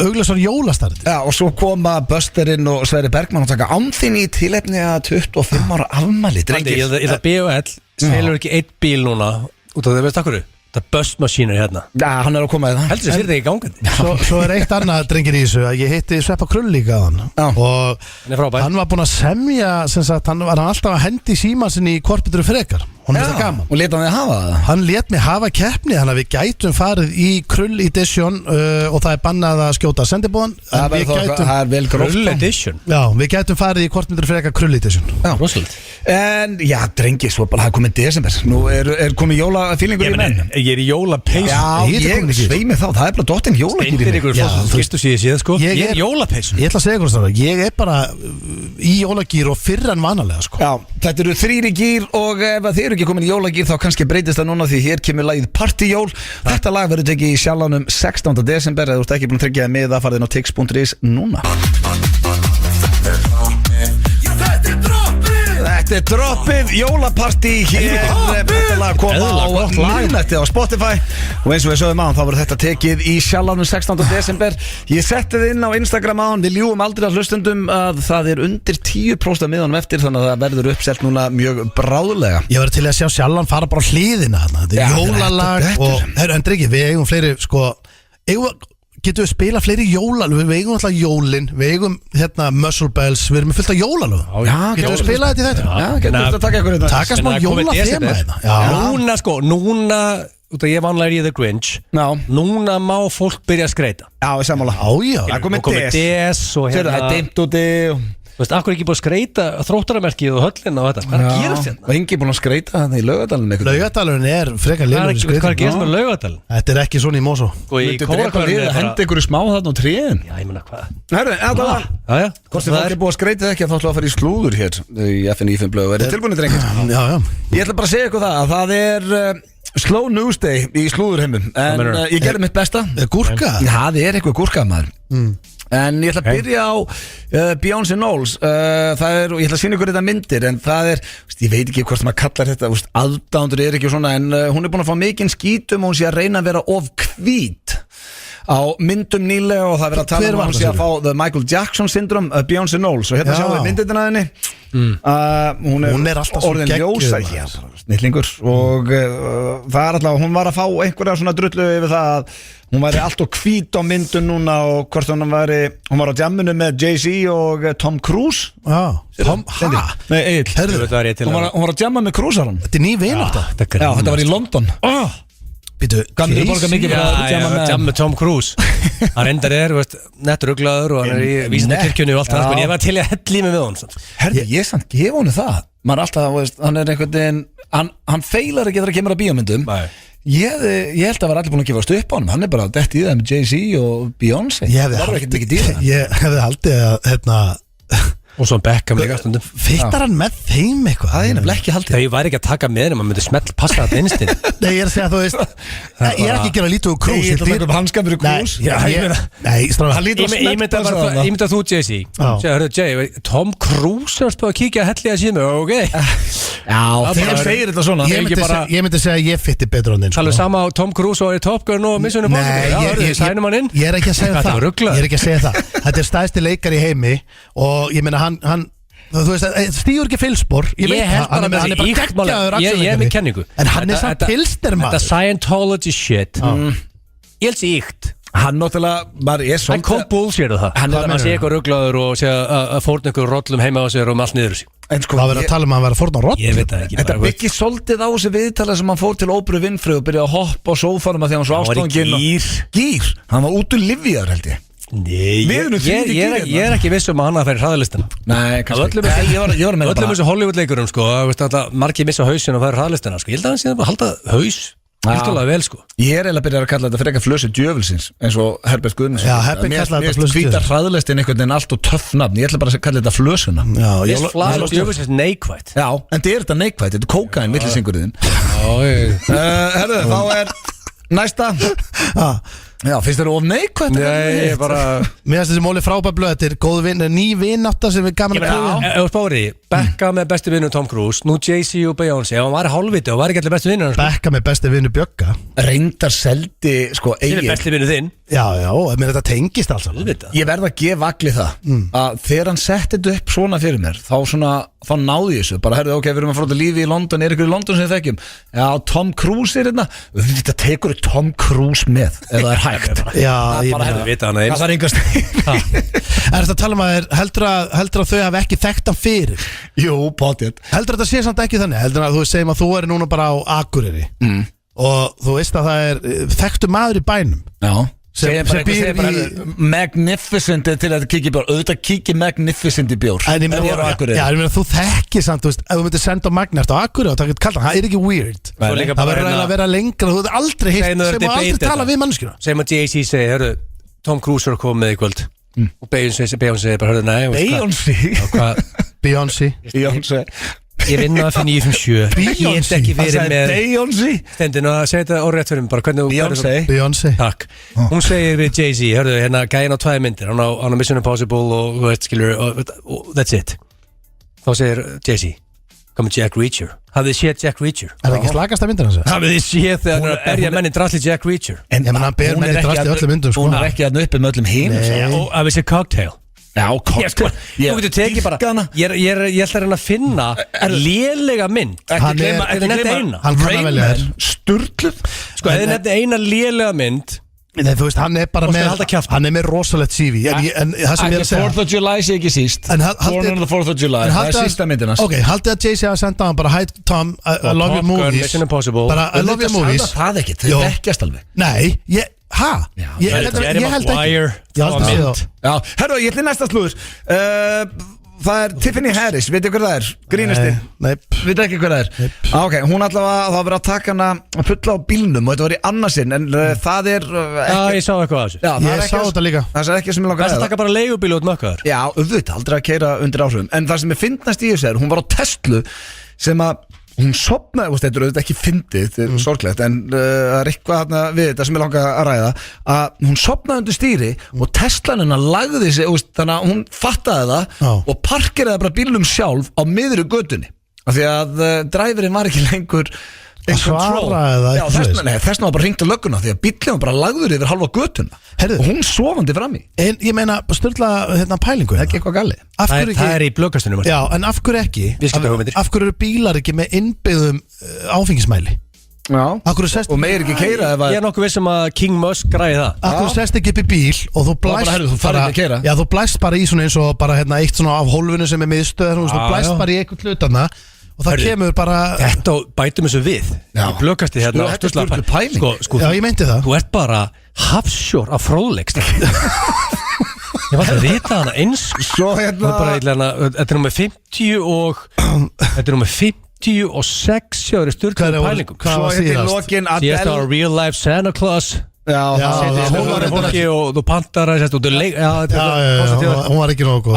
augljósar jólastaðreyndir. Já, og svo koma Bösterinn og Sverri Bergmann og taka andinn í tilefni að 25 ára afmæli, drengir. Ég ætla að BOL selur ekki 1 bíl núna út af það, veist akkur? Það er bustmaskínur hérna. Já, hann er að koma í það. Heldur þess að fyrir það ekki gangandi. Svo er eitt annað, drengir, í þessu að ég hitti Sveppa Krull líka á hann. Og hann var búinn að semja, sem sagt, hann var alltaf að hendi síman sinni í Korpitur frekar. Hún finnst það gaman. Og lét hann þig hafa það? Hann lét mig hafa keppni, þannig að við gætum farið í Krull Edition og það er bannað að skjóta sendibóðan. Það er vel gróft. Krull Edition? Já, við gætum farið í Korpitur frekar Krull Edition. Já, rosalega. En já, drengi, svo bara það komið desember. Nú er komið jólafílingur í menn. Ég er í jólapeysu. Já, ég sveimi þá, það er bara dottinn jólagýr í mig. Fyrstu síðan, sko. Ég er í jólapeysu. Ég ætla að segja ykkur svona, ég er bara í jólagýr og fyrr en vanalega, sko. Já, þetta eru 3 í gýr og ef þið eru ekki komin í jólagýr þá kannski breytist það núna því hér kemur lagið Partíjól. Þetta lag verður tekið í Sjallanum 16. desember. Ef þú ert ekki búin að tryggja það með það farið inn á tix.is núna. Þetta er droppið, jólapartí hér. Þetta lag kom á miðnætti á Spotify. Og eins og við sögum á hann, þá verður þetta tekið í Sjallanum 16. desember. Ég setti þið inn á Instagram á hann. Við ljúum aldrei að hlustundum að það er undir 10% af miðanum eftir, þannig að það verður uppselt núna mjög bráðlega. Ég verður til að sjá Sjallan fara bara á hliðina þarna. Þetta er jólalag og Dreki, við eigum fleiri, sko, getum við spila fleiri jólalög. Við eigum alltaf jólin, við eigum hérna Muscle Bells, við erum með fullt af jólalög. Getum við spila þetta í þetta? Já, getum við að taka ykkur þetta. Taka smá jólathema þetta. Núna, sko, út að ég vanlega í The Grinch núna má fólk byrja að skreita já, ég sammála það er komið DS og það er dimmt úti Þú veist, akkur ekki búið að skreita þróttaramerkið og höllina og þetta, hvað er að gera þetta? Og engi búin að skreita þannig í Laugardalinn Laugardalinn frekar lélegur í skreitingu. Hvað er að gera með Laugardalinn? Þetta ekki svona í Mosó Og í Kórakvarinu hendi ykkur smá þarna á tréin Já, ég meina hvað Herðu, hvort sem það er búið að skreita ekki þá ætlum að fara í slúður hér í FNÍ blöð Er þið tilbúinir, drengir? Já Ég ætla bara að segja ykkur það að það er slow news day í slúðurheimum En ég gerði mitt besta Gúrka? Það er eitthvað gúrka, maður En ég ætla að byrja á Beyoncé Knowles og ég ætla að sína ykkur þetta myndir en það er, ég veit ekki hvort maður kallar þetta aðdándur er ekki svona en hún er búin að fá mikinn skítum og hún sé að reyna að vera of hvít á myndum nýlega og það verður að tala um að hún sé að fá the Michael Jackson syndrome Beyoncé Knowles og hérna sjáum við myndina henni hún er orðin ljósa snillingur og það er alltaf, hún var að fá einhverja svona drullu yfir það að hún væri alltaf hvít á myndun núna og hvort hún var á jamminu með Jay-Z og Tom Cruise Tom, Nei, Egil Hún var að jamma með Cruise Þetta er ný vinátt Já, þetta var í London Býtu, Gamli borgar mikið fyrir að jamma með Tom Cruise Hann reyndar nettur uglaður og hann í vísindakirkjunni og allt það Ég var til að hella í mig með hann Herði, ég samt gefa honum það Maður alltaf, hann er einhvern veginn Hann feilar ekki þegar það kemur að bíómyndum Ég held að var allir búin að gefa upp á honum Hann er bara dett í það með Jay-Z og Beyoncé Það var ekkert mikið dýra Ég hefði haldið að Og svo Beckham líka stundum Fittar hann með þeim eitthvað? Það er nefnilega ekki haldið Þegar ég væri ekki að taka með þeim, maður myndi smell passa þetta einstin Nei, ég er að segja, þú veist Ég er ekki að gera lítið úr Cruise Ég ætla að taka upp hanskap fyrir Cruise Nei, stráðan Hann lítur að smell passa það Ég myndi að þú, Jay-Z Hörru, Jay, Tom Cruise er spöð að kíkja að hella síðan Ok Já, þegar segir þetta svona Ég myndi segja að ég fitti betur á þinn Talum sama Tom Cruise og Top Gun og Mission Impossible Sænum hann inn Ég er ekki að segja það Þetta er stærsti leikar í heimi og ég meina hann þú veist, stígur ekki fylspor ég held bara með hann er bara geggjaður ég er með kenningu en hann er samt pilstermaður þetta Scientology shit ég held sér íkt hann náttúrulega hann kom bullshit það hann er að sé eitthvað rugglaður og sé að fórna eitthvað rollum heima á sér og með allt niður en sko það verður að tala um að hann verður að fórna rollum ég veit það ekki þetta byggir svolítið á þessi viðtala sem hann fór til Oprah Winfrey og byrjaði að hoppa á sófanum að því hann var svo ástofanginn gýr hann var út úr Livjar held ég Nei, ég er ekki viss um að hann að færi hraðalistina Nei, kannski Ég var með öllum þessu Hollywood-leikurum sko margir missa hausin og færi hraðalistina sko. Ég held að hann sé að halda haus Hildulega vel sko Ég er eiginlega að byrja að kalla þetta fyrir eitthvað flösu djöfulsins eins og Herbert Guðmundsson Já, Herbert kallaði þetta flösu hvítar hraðlistin einhvern veginn allt og töff nafn Ég ætla bara að kalla þetta flösuna Ég flösu djöfulsins neikvætt Já, en þetta er þetta neikvætt Þetta er kókain, millisingurinn Herðu, þá er næsta Já, finnst þér of neikvætt? Nei, ég bara Mér finnst þessi móli frábærblöð Þetta er góð vinn, ný vinnátta sem við gaman að pröfa Ef þú spári, Becka með besti vinnu Tom Cruise Nú Jay-Z og Beyoncé Ef hann var hálfviti og var ekki allir besti vinnu Becka með besti vinnu Bjögga Reyndar seldi, sko, Egil Sem er besti vinnu þinn Já, menn þetta tengist alls Ég verð að gefa allir það Að þegar hann setti þetta upp svona fyrir mér Þá náði ég þessu Bara, herðu, ok, við erum að fóra lífi í London Er ykkur í London sem við þekkjum? Já, Tom Cruise er hérna Þetta tekur Tom Cruise með Ef það er hægt Já, ég það er yngast Er þetta að tala um að heldur að þau hafi ekki þekkt hann fyrir? Jú, potið Heldur þetta sé samt ekki þannig? Heldur að þú segjum að þú er núna bara á Akureyri Og þú veist að það er þekktu maður í bænum Já sem býr í Magnificent til að kíkja bjór auðvitað kíkja Magnificent í bjór ég meina þú þekkir samt ef þú myndir senda á Magni eftir á Akureyri og það getur kalla það er ekki weird það verður að vera lengra þú hefur aldrei hitt sem þú aldrei tala við mannskjuna sem að Jay-Z segi hörru Tom Cruise er að koma með í kvöld og Beyoncé bara hörru nei Beyoncé Ég vinn á fyrir 957 Ég hef ekki verið með Beyoncé Stendin að segja þetta orðrétt fyrir mig bara Beyoncé Takk Hún segir við Jay-Z hörðu hérna gæðin á 2 myndir hann á Mission Impossible og þú veist skilur that's it Þá segir Jay-Z komið Jack Reacher hafið þið séð Jack Reacher Er það ekki slagast að myndir hans? Hafið þið séð þegar hann er að berja menni drasli Jack Reacher En hann ber menni drasli öllum myndum Hún er ekki að uppi með öllum hinn Og hafið séð Cocktail Já, Cocktail Þú getur tekið bara Ég ætla að reyna að finna lélega mynd Ekki nefna eina Hann kann að velja þér Sturluð Sko, ef þið nefna eina lélega mynd Nei, þú veist, hann er bara með rosalegt CV en það sem ég er að segja 4th of July sé ekki síst Born on the 4th of July, það er sísta myndinast Ok, haldið að Jay-Z hafa sendað hann bara Hi Tom, I love your movies bara I love your movies Það er ekki, þau vekkjast alveg Nei, ég held ekki Já, herru, ég ætli næsta slúður Það er Tiffany Harris, veitu hver það er? Grínistinn? Nei. Veitu ekki hver það er? Ok, hún allavega, það var verið að taka hana að fulla á bílnum og þetta var í annarsinn en það er ekki... Já, ég sá eitthvað af þessu. Ég sá þetta líka. Það er ekki sem ég langar að það. Það taka bara leigubíl út mökkaður. Já, auðvitað, aldrei að keyra undir áhrifum. En það sem er fyndnast í þessu er, hún var á Tesla sem að hún sopnaði, þetta er auðvitað ekki fyndið, þetta er sorglegt en það er eitthvað hérna við þetta sem ég langar að ræða að hún sopnaði undir stýri og Teslan hennar lagði sig þannig að hún fattaði það og parkeraði bara bílnum sjálf á miðri götunni af því að dræfurinn var ekki lengur svaraði það þessna var bara hringt á lögguna því að bílinn var bara lagður yfir halva götuna og hún sofandi fram í en ég meina störla pælingu það er ekki eitthvað galli það er í blöggkastunum já en af hverju ekki af hverju eru bílar ekki með innbyggðum áfengismæli og meir ekki keira ég er nokkuð vissum að King Musk græði það af hverju sest ekki upp í bíl og þú blæst bara í svona eins og bara eitt svona af hólfinu sem er miðstöð þú blæst bara í eitthvað hlutana og það kemur bara þetta bætum þessu við í blöggkasti hérna sko, já ég meinti það þú ert bara hafsjór af fróðleikst ég var að vita hana eins þetta er nummer 50 og þetta er nummer 56 sjóri styrkjum pælingum hvað var síðast? Síðast var Real Life Santa Claus og þú pantar hún var ekki nógu góð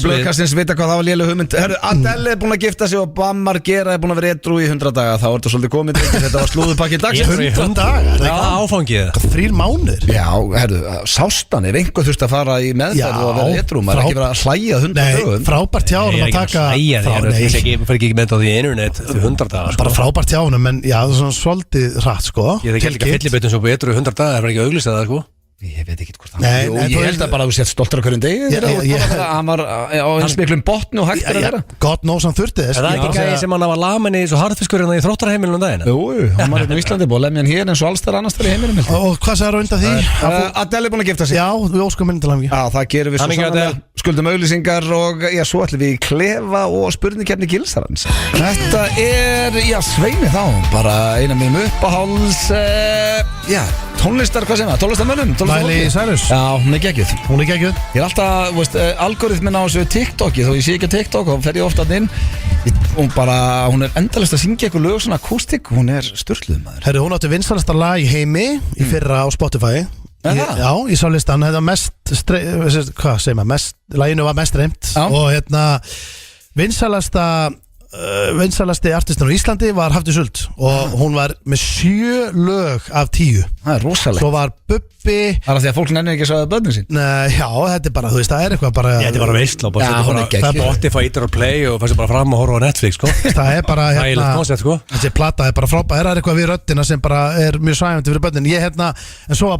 blöðkastins vita hvað það var léleg hugmynd Adele er búin að gifta sig og Bam Margera er búin að vera edrú í 100 daga þá er þetta svolítið komið þetta var slúðupakki dags 100 dagar áfangið 3 mánuðir já, herru, sástan ef einhver þurft að fara í meðferð og að vera edrú maður er ekki verið að hlæja 100 dögum frábært hjánum að taka ég fer ekki með á því internet 100 daga bara frábært hjánum en já, það er svona svolítið rætt sko ég þekki ekki að fyllibötum svo betur 100 dagar, það er ekki auglýst að það sko ég veit ekki hvort það ég held að bara þú sett stoltur á hverjum degi hann var á eins miklum botni og hægt að vera God knows hann þurfti þess það er ekki gæði sem hann var lamin í svo harðfiskur í þróttarheimilinu dagina hann var í Íslandi búið að lemja hann hér eins og alls þar annars þar í heiminum og hvað sagði það undan því? Adele er búin að gifta sig já, við óskum minni til hann það gerum við svo sannlega skuldum auglýsingar og svo ætlum við í klefa og spurningkeppni Gilsarans þetta er, sveimi þá bara eina mínum uppáháls tónlistar, hvað segir maður? Tónlistarmönnum? Miley Cyrus Já, hún er geggjuð Ég er alltaf, algoritminn á þessu TikToki þó ég sé ekki á TikTok og fer ég ofta inn hún er endalist að syngja eitthvað lög svona akústik, hún er sturluð maður Herru, hún átti vinsælasta lag í heimi í fyrra á Spotify Já, ég sá listan, þetta var hvað segir maður, laginu var mest reymt og vinsalasti artistin á Íslandi var Hafdís Huld og hún var með 7 lög af 10 það er rosalegt svo var Bubbi það er því að fólk nennir ekki að sagða börnum sín já, þetta er bara, þú veist, það er eitthvað bara þetta er bara veistla það er Spotify, ítir og play og fannst bara fram og horfa á Netflix sko. það er bara sko. þessi plata er bara frábæð það er eitthvað við röddina sem bara er mjög sæmandi fyrir börnin en svo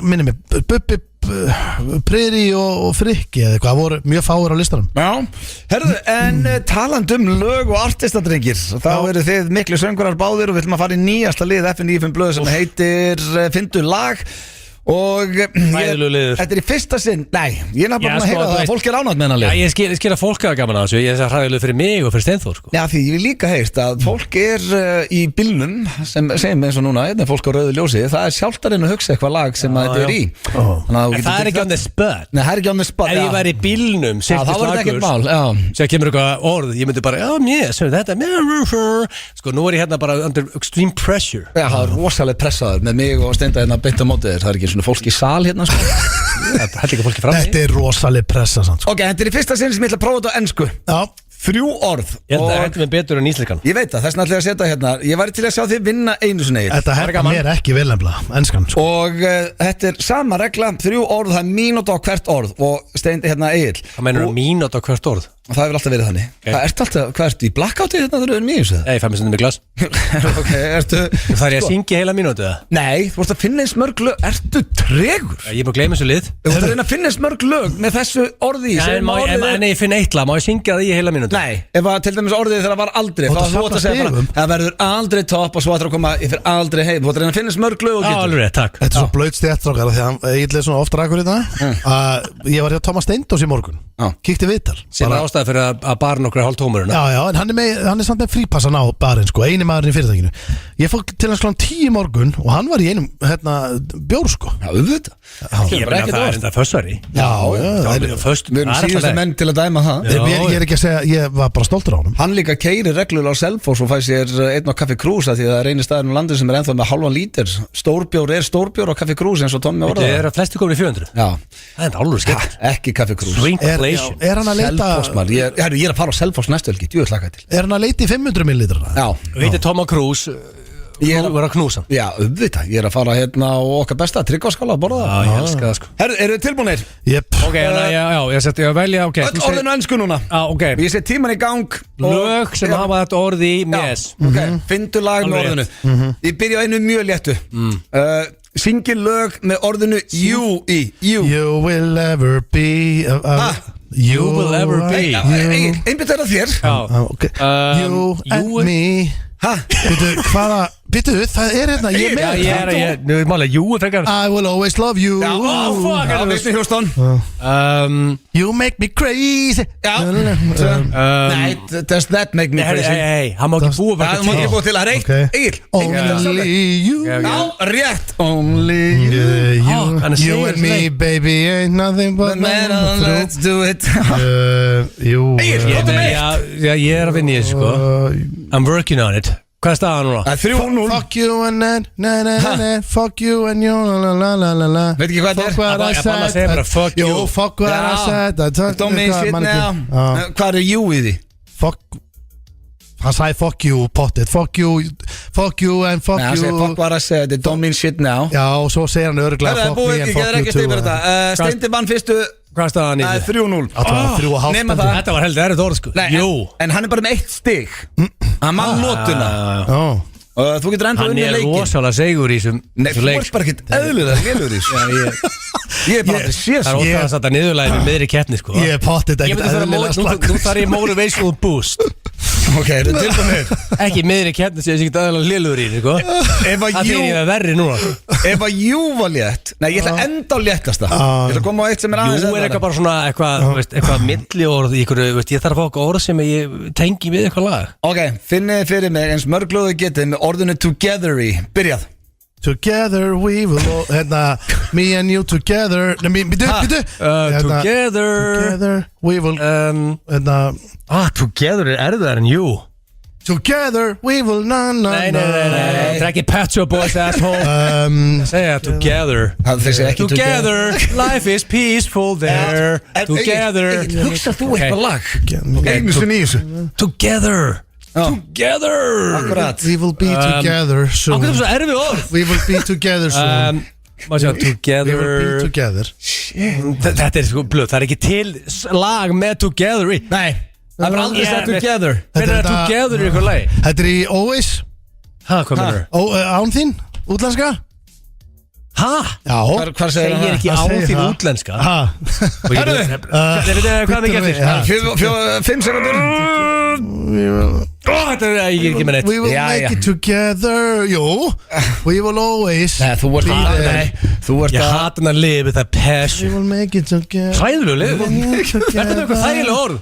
minni mig Bubbi Priri og Frikki eða eitthvað voru mjög fáir á listanum herðu, en taland lög og artistadrengir þá eru þið miklu söngurar báðir og við ætlum að fara í nýjasta lið FN95 blöð sem heitir Fyndu lag og þetta er í fyrsta sinn ég er bara að heyra það að fólk er ánægt með hennar lið ég skil að fólk er gaman að þessu ég er það hræðileg fyrir mig og fyrir Steinþór sko. já því ég vil líka heyrt að fólk er í bílnum sem segjum eins og núna fólk á rauðu ljósi, það er sjálftarinn að hugsa eitthvað lag sem þetta er í það er ekki on the spot það er ekki on the spot ef ég væri í bílnum þá var þetta ekkert mál sem kemur eitthvað orð, ég myndi bara sko nú er ég hérna bara under extreme pressure það er rosalega pressaður með mig og Steinda hérna beint á móti þér, það er ekki svona fólk í sal hérna sko. Þetta er rosalega pressa sko. Ok, þetta er í fyrsta sinni sem ég ætla að prófa þetta á ensku 3 orð Ég held að þetta er betur en íslenskan Ég veit það, þess vegna ætla ég að setja hérna ég væri til að sjá þið vinna einu sinni Þetta hefði mér ekki vel nefnilega, enskan sko. Og þetta er sama regla 3 orð, það er mínúta á hvert orð og Steindi hérna Egill Hvað meinur mínúta á hvert orð? Og það hefur alltaf verið þannig Hvað ertu í blackouti þetta þegar þú erum í þessu? Nei, 5 stundum í glas Það er ég að syngja heila mínútu það? Nei, þú vorst að finna eins mörg lög Ertu tregur? Ég er búin að gleyma þessu lið Þú vorst að reyna að finna eins mörg lög með þessu orði Nei, ég finn eitt lag, má ég syngja það í heila mínútu? Nei, ef að til dæmis orðið þegar það var aldrei Það verður aldrei topp og svo ætlar að koma Ég fyrir aldrei heim Þú vorst að reyna að finna eins mörg lög og getur Alveg, takk Þetta er svo blöð stjættrákar því að ég er svona ofta rækur í það Ég var hjá Thomas Steindós í morgun Kíkti viðtal Sem er ástæði fyrir að barn okkur hálf tómurinn Já, en hann er samt með frípassan á barinn sko, eini maðurinn í fyrirtækinu Ég fór til hans kl. 10 morgun og hann var í einum bjór sko Já, auðvitað Það er enda fössari Já, Við erum síðustu menn til að dæma það Ég er ekki að segja, ég var bara stoltur á honum Hann líka keyrir reglulega á Selfoss og fæ sér einn á Kaffi Krús því það er eini staðurinn á landinu sem er ennþá með halvan lítir Stórbjór er stórbjór á Kaffi Krús eins og Tommi orðaði Það er að flesti komin í 400 Já Það er alveg skemmt Ekki Kaffi Krús Er hann að leita Ég er að fara á Selfoss næstu helgi, djúið hlakka til Er hann að leita í 500 millilitra? Já Þú heitir Tom Cruise Þú verður að knúsa Já, auðvitað, ég er að fara hérna á okkar besta Tryggvaskála að borða Já, ég elska það sko Herru, eru þið tilbúinir? Jep Ok, ég seti að velja Öll orðin á ensku núna Ok Ég set tíman í gang Lög sem hafa þetta orði í mes Ok, fyndu lag með orðinu Ég byrja á einu mjög léttu Syngi lög með orðinu you í You will ever be You will ever be Einbytt er það þér You and me Býtu, það er hérna Ég er með Nú er málega, jú, frekar I will always love you Já, Whitney Houston You make me crazy Nei, does that make me crazy Hei, hann má ekki búa bara Það má ekki búa til að reynd Egil Only you Já, rétt Only you You and me, baby Ain't nothing but Let's do it Egil, hvað er Já, ég er að vinna í þessu sko I'm working on it Hvað er staðan núna? 3-0 Fuck you and that Fuck you and you la. Veit ekki hvað þetta er? Fuck what I Ég bara segir bara fuck you Jú, fuck what I said Don't mean shit now Hvað er you í því? Fuck Hann sagði fuck you, pottet Fuck you and fuck you Hann segir fuck what I said Don't mean shit now Já, og svo segir hann örgulega fuck me and fuck you too Steindi vann fyrstu Hvað er staðan í því? 3-0 Nema það Þetta var heldur erfitt orð sko Jú En hann er bara með 1 stig Hann mann nótuna Þú getur ennþá Hann unnið er leikin rosalega segur í þessum Nei, þú ert bara ekkert eðlulega lélur í þessu Ég er bara að sé Það er svo ótrúlega að setja niðurlæði með miðri keppni sko Ég er pottet ekkert eðlilega slag Nú þarf ég motivational boost Ok, þetta er tilbúinir Ekki miðri keppni sem ég sé ekki aðeins lélur í sko Það fyrir ég að verri núna Ef að jú var létt Nei, ég ætla að enda á léttasta Ég ætla að koma á eitt sem er aðeins Jú er eitthvað bara svona eitthvað milliorð í ykkur Ég þarf að fá okkur orð sem ég tengi við eitthvað lag Ok, finnið fyrir mig eins mörglóðu getið með orðinu together í Byrjað Together we will Me and you together Together we will Together er erfiðar en you Together we will Nei, það er ekki Pet Shop Boys asshole Segja together Together, life is peaceful there Together Hugsa þú eitthvað lag Einu sinni í þessu Together Akkurat We will be together soon Ákveðum svo erfið orð We will be together soon Má sjá, We will be together together Þetta er sko blöð, það er ekki til lag með together í Nei, það er aldrei sagt together Hvernig er together í eitthvað lagi? Þetta er í Always Hvað mennur? Án þín, útlenska Hæ? Já Hvað segir Segir ekki á þín útlenska Herðu Hvað er mikið eftir? 5 sekundur Þetta er ég ekki með neitt We will make it together Jú We will always Nei, þú ert að Ég hata hann að lifa það We passion will make it together Hræðilegu lifa Þetta er eitthvað þægilega orð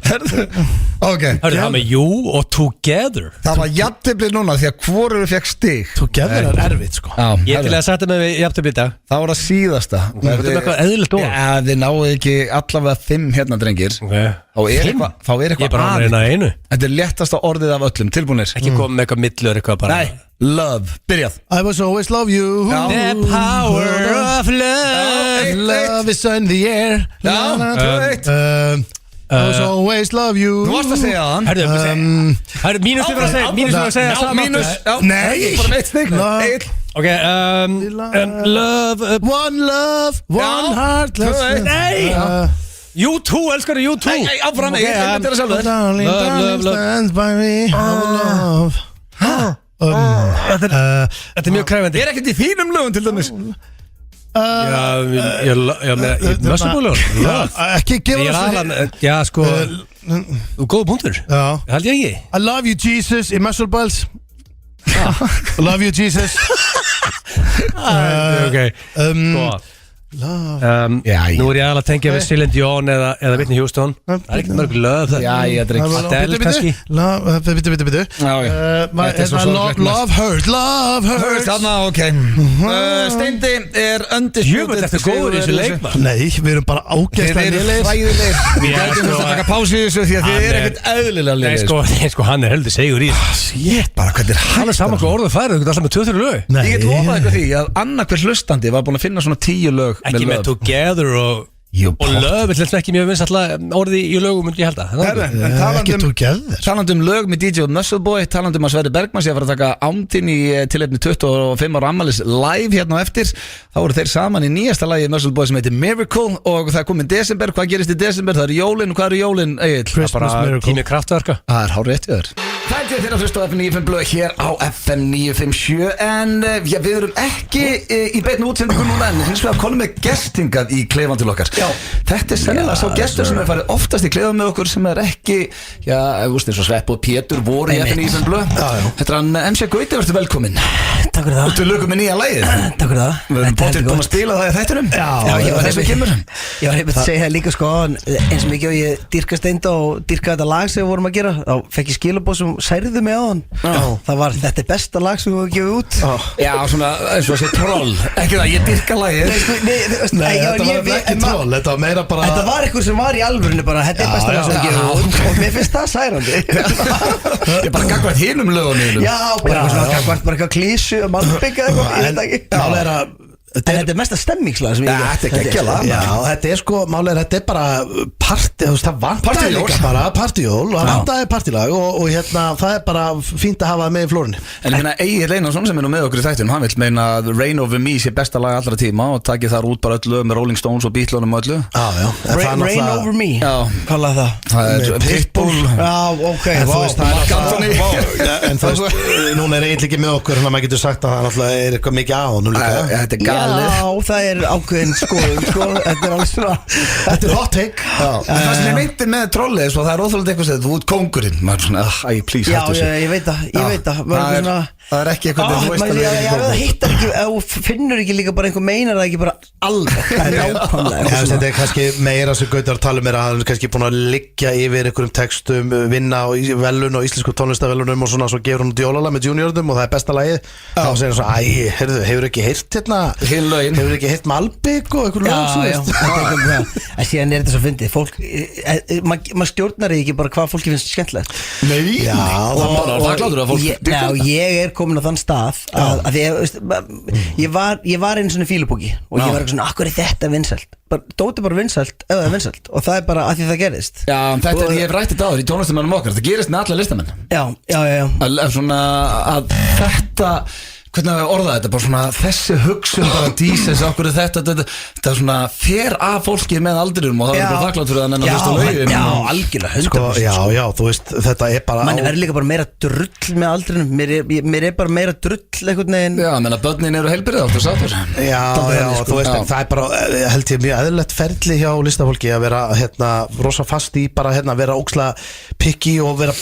Ok Hörðu það með you og together Það var jafntefli núna því að hvorur fekk stig Together er erfitt sko Ég til að setja mig við jafntefli í dag Það var að síðasta Þetta er eitthvað eðlilegt orð Já, þið náðu ekki allavega 5 hérna drengir Þá er eitthvað Ég er bara að reyna einu Þetta er léttasta orðið af öllum, tilbúinir Ekki koma með eitthvað millur eitthvað bara Nei, love, byrjað I was always love you The power of love Love is in the air I was always love you Þú varst að segja það Hörðu, mínus þið var að segja saman Mínus, Nei Bara með 1 stig Ok, love One love, one heart Nei U2, elskar þú U2? Nei, áfram, ég veit þér að sjálf Darling stands by me Þetta er mjög kræfandi Ekkert í þínum lögum til dæmis Mössubúlun Ekki gefa það Já, sko Góða punktur Held ég ekki I love you Jesus í Muscleballs I love you Jesus Ok Nú er ég aðal að tengja við Celine Dion eða Whitney Houston Það er ekkert mörg lög Já, ég er ekki Adele kannski Bitu Love hurt Þarna, ok Steindi er Jöfnveld eftir góður í þessu leikma Nei, við erum bara ágæðslega lélegir Fræðilegir Við gætum þess að taka pásu í þessu því að þið er ekkert eðlilega lélegir Nei, sko, hann er heldur segur í Sétt bara, hvað er Hann er saman hvað orðið færið, þú getur alltaf með 2-3 lög Ég get lofað eitthvað því að annarkver hlustandi var búin að finna svona 10 lög Ekki með Together og Love er ekki mjög vins alltaf orðið í lögum myndi ég halda Ekki Together Talandi lög með DJ og Muscleboy Talandi að Sverrir Bergman sé að fara að taka ámtinn í tilefni 25 ára afmælis live hérna á eftir þá voru þeir saman í nýjasta lagi Muscleboy sem heitir Miracle og það kom í desember hvað gerist í desember, það eru jólin og hvað eru jólin Christmas Miracle Tími kraftverka Það er hár rétt við þér Það er þeirra fyrst á FM 95 blöð hér á FM 957 en við erum ekki í beinni útsendingu núna en hins vegar konum með gestingað í klefan til okkar Þetta er sennilega sá gestur sem er farið oftast í klefan með okkur sem er ekki eins og Svepp og Pétur voru í FM 95 blöð Þetta er hann MC Gauti, verður velkominn Takk fyrir það Þú lögum með nýja lagið Takk fyrir það Við erum bóttið búin að spila það í þættinum ég var einmitt að segja það líka sko eins og mikið og ég dýrka Steinda og dýrka þetta lag sem við vorum að gera þá fekk ég skilabóð sem særðu mig á hann það var þetta er besta lag sem við höfum gefið út Já, svona eins og þessi troll Ekki það, ég dýrka lagið Nei, þetta var ekki troll, þetta var meira bara Þetta var eitthvað sem var í alvörinu bara þetta er besta lag sem við gefið út og mér finnst það særandi Ég bara gagvað hinum lögunum Já, bara eitthvað klísu og mannbygg eða eitthvað, ég veit ekki Mál er að En þetta er mesta stemmingslag sem ég Þetta er geggjala Já, þetta er sko, málega þetta er bara partí, þú veist, það vantaði líka bara partíjól og það vantaði partílag og hérna, það er bara fínt að hafa það með í flórunni En ég meina Egill Einarsson sem er nú með okkur í þættunum hann vil meina að Rain Over Me sé besta lag allra tíma og takið þar út bara öllu með Rolling Stones og Beatlunum og öllu Rain Over Me? Já Hvað lag það? Það er Pitbull Já, ok, Mark Anthony En þú veist, núna er Egill ekki með okkur þannig að maður getur sagt að það náttúrulega er eitthvað mikið á honum líka Þetta er galið Já, það er ákveðin skoðun sko. Þetta er alveg svona Þetta er hot take En það sem ég meinti með trollið það er óþjóðlega eitthvað sem þú ert kóngurinn maður er svona, please, hættu þessu Já, ég veit það Það er ekki eitthvað það hittar ekki og finnur ekki líka bara einhver meinar það ekki bara alveg Það er nákvæmlega Þetta er kannski meira sem Gautar tala um að hann er kannski búin að liggja yfir einhverjum textum vinna á velun og íslensku tónlistavelunum og svona svo gefur hann út jólalag með juniorðum og það er besta lagið þá segir hann svo, heyrðu, hefur ekki heyrt hérna hefur ekki heyrt Malbygg og einhver lög En síðan er þetta svo fyndið fólk, maður stjórnar ekki bara hvað fólki finnst skemmtilegt Nei, það kláður að fólk Ég er komin á þann stað að ég var einu svona fílupóki og ég var eitthvað svona, akkur er þetta vinsælt Dóti bara vinsælt, eða það er vinsælt og það er bara að því það gerist Já, þetta er, ég hef rætt þetta áður í tónlistamennum okkar það gerist með alla listamenn Já Svona að þetta hvernig orða þetta, bara svona þessi hugsun bara dísins, okkur er þetta svona fer af fólki með aldrinum og það er bara þakklátt fyrir það en að hlusta lögin Já, algjörlega, 100% Já, þú veist, þetta er bara mann verður líka bara meira drull með aldrinum mér er bara meira drull einhvern veginn Já, menna börnin eru heilbyrðið áttur sátur Já, þú veist, það er bara held ég mjög eðlilegt ferli hjá listafólki að vera, rosa fast í bara, vera óksla pikki og vera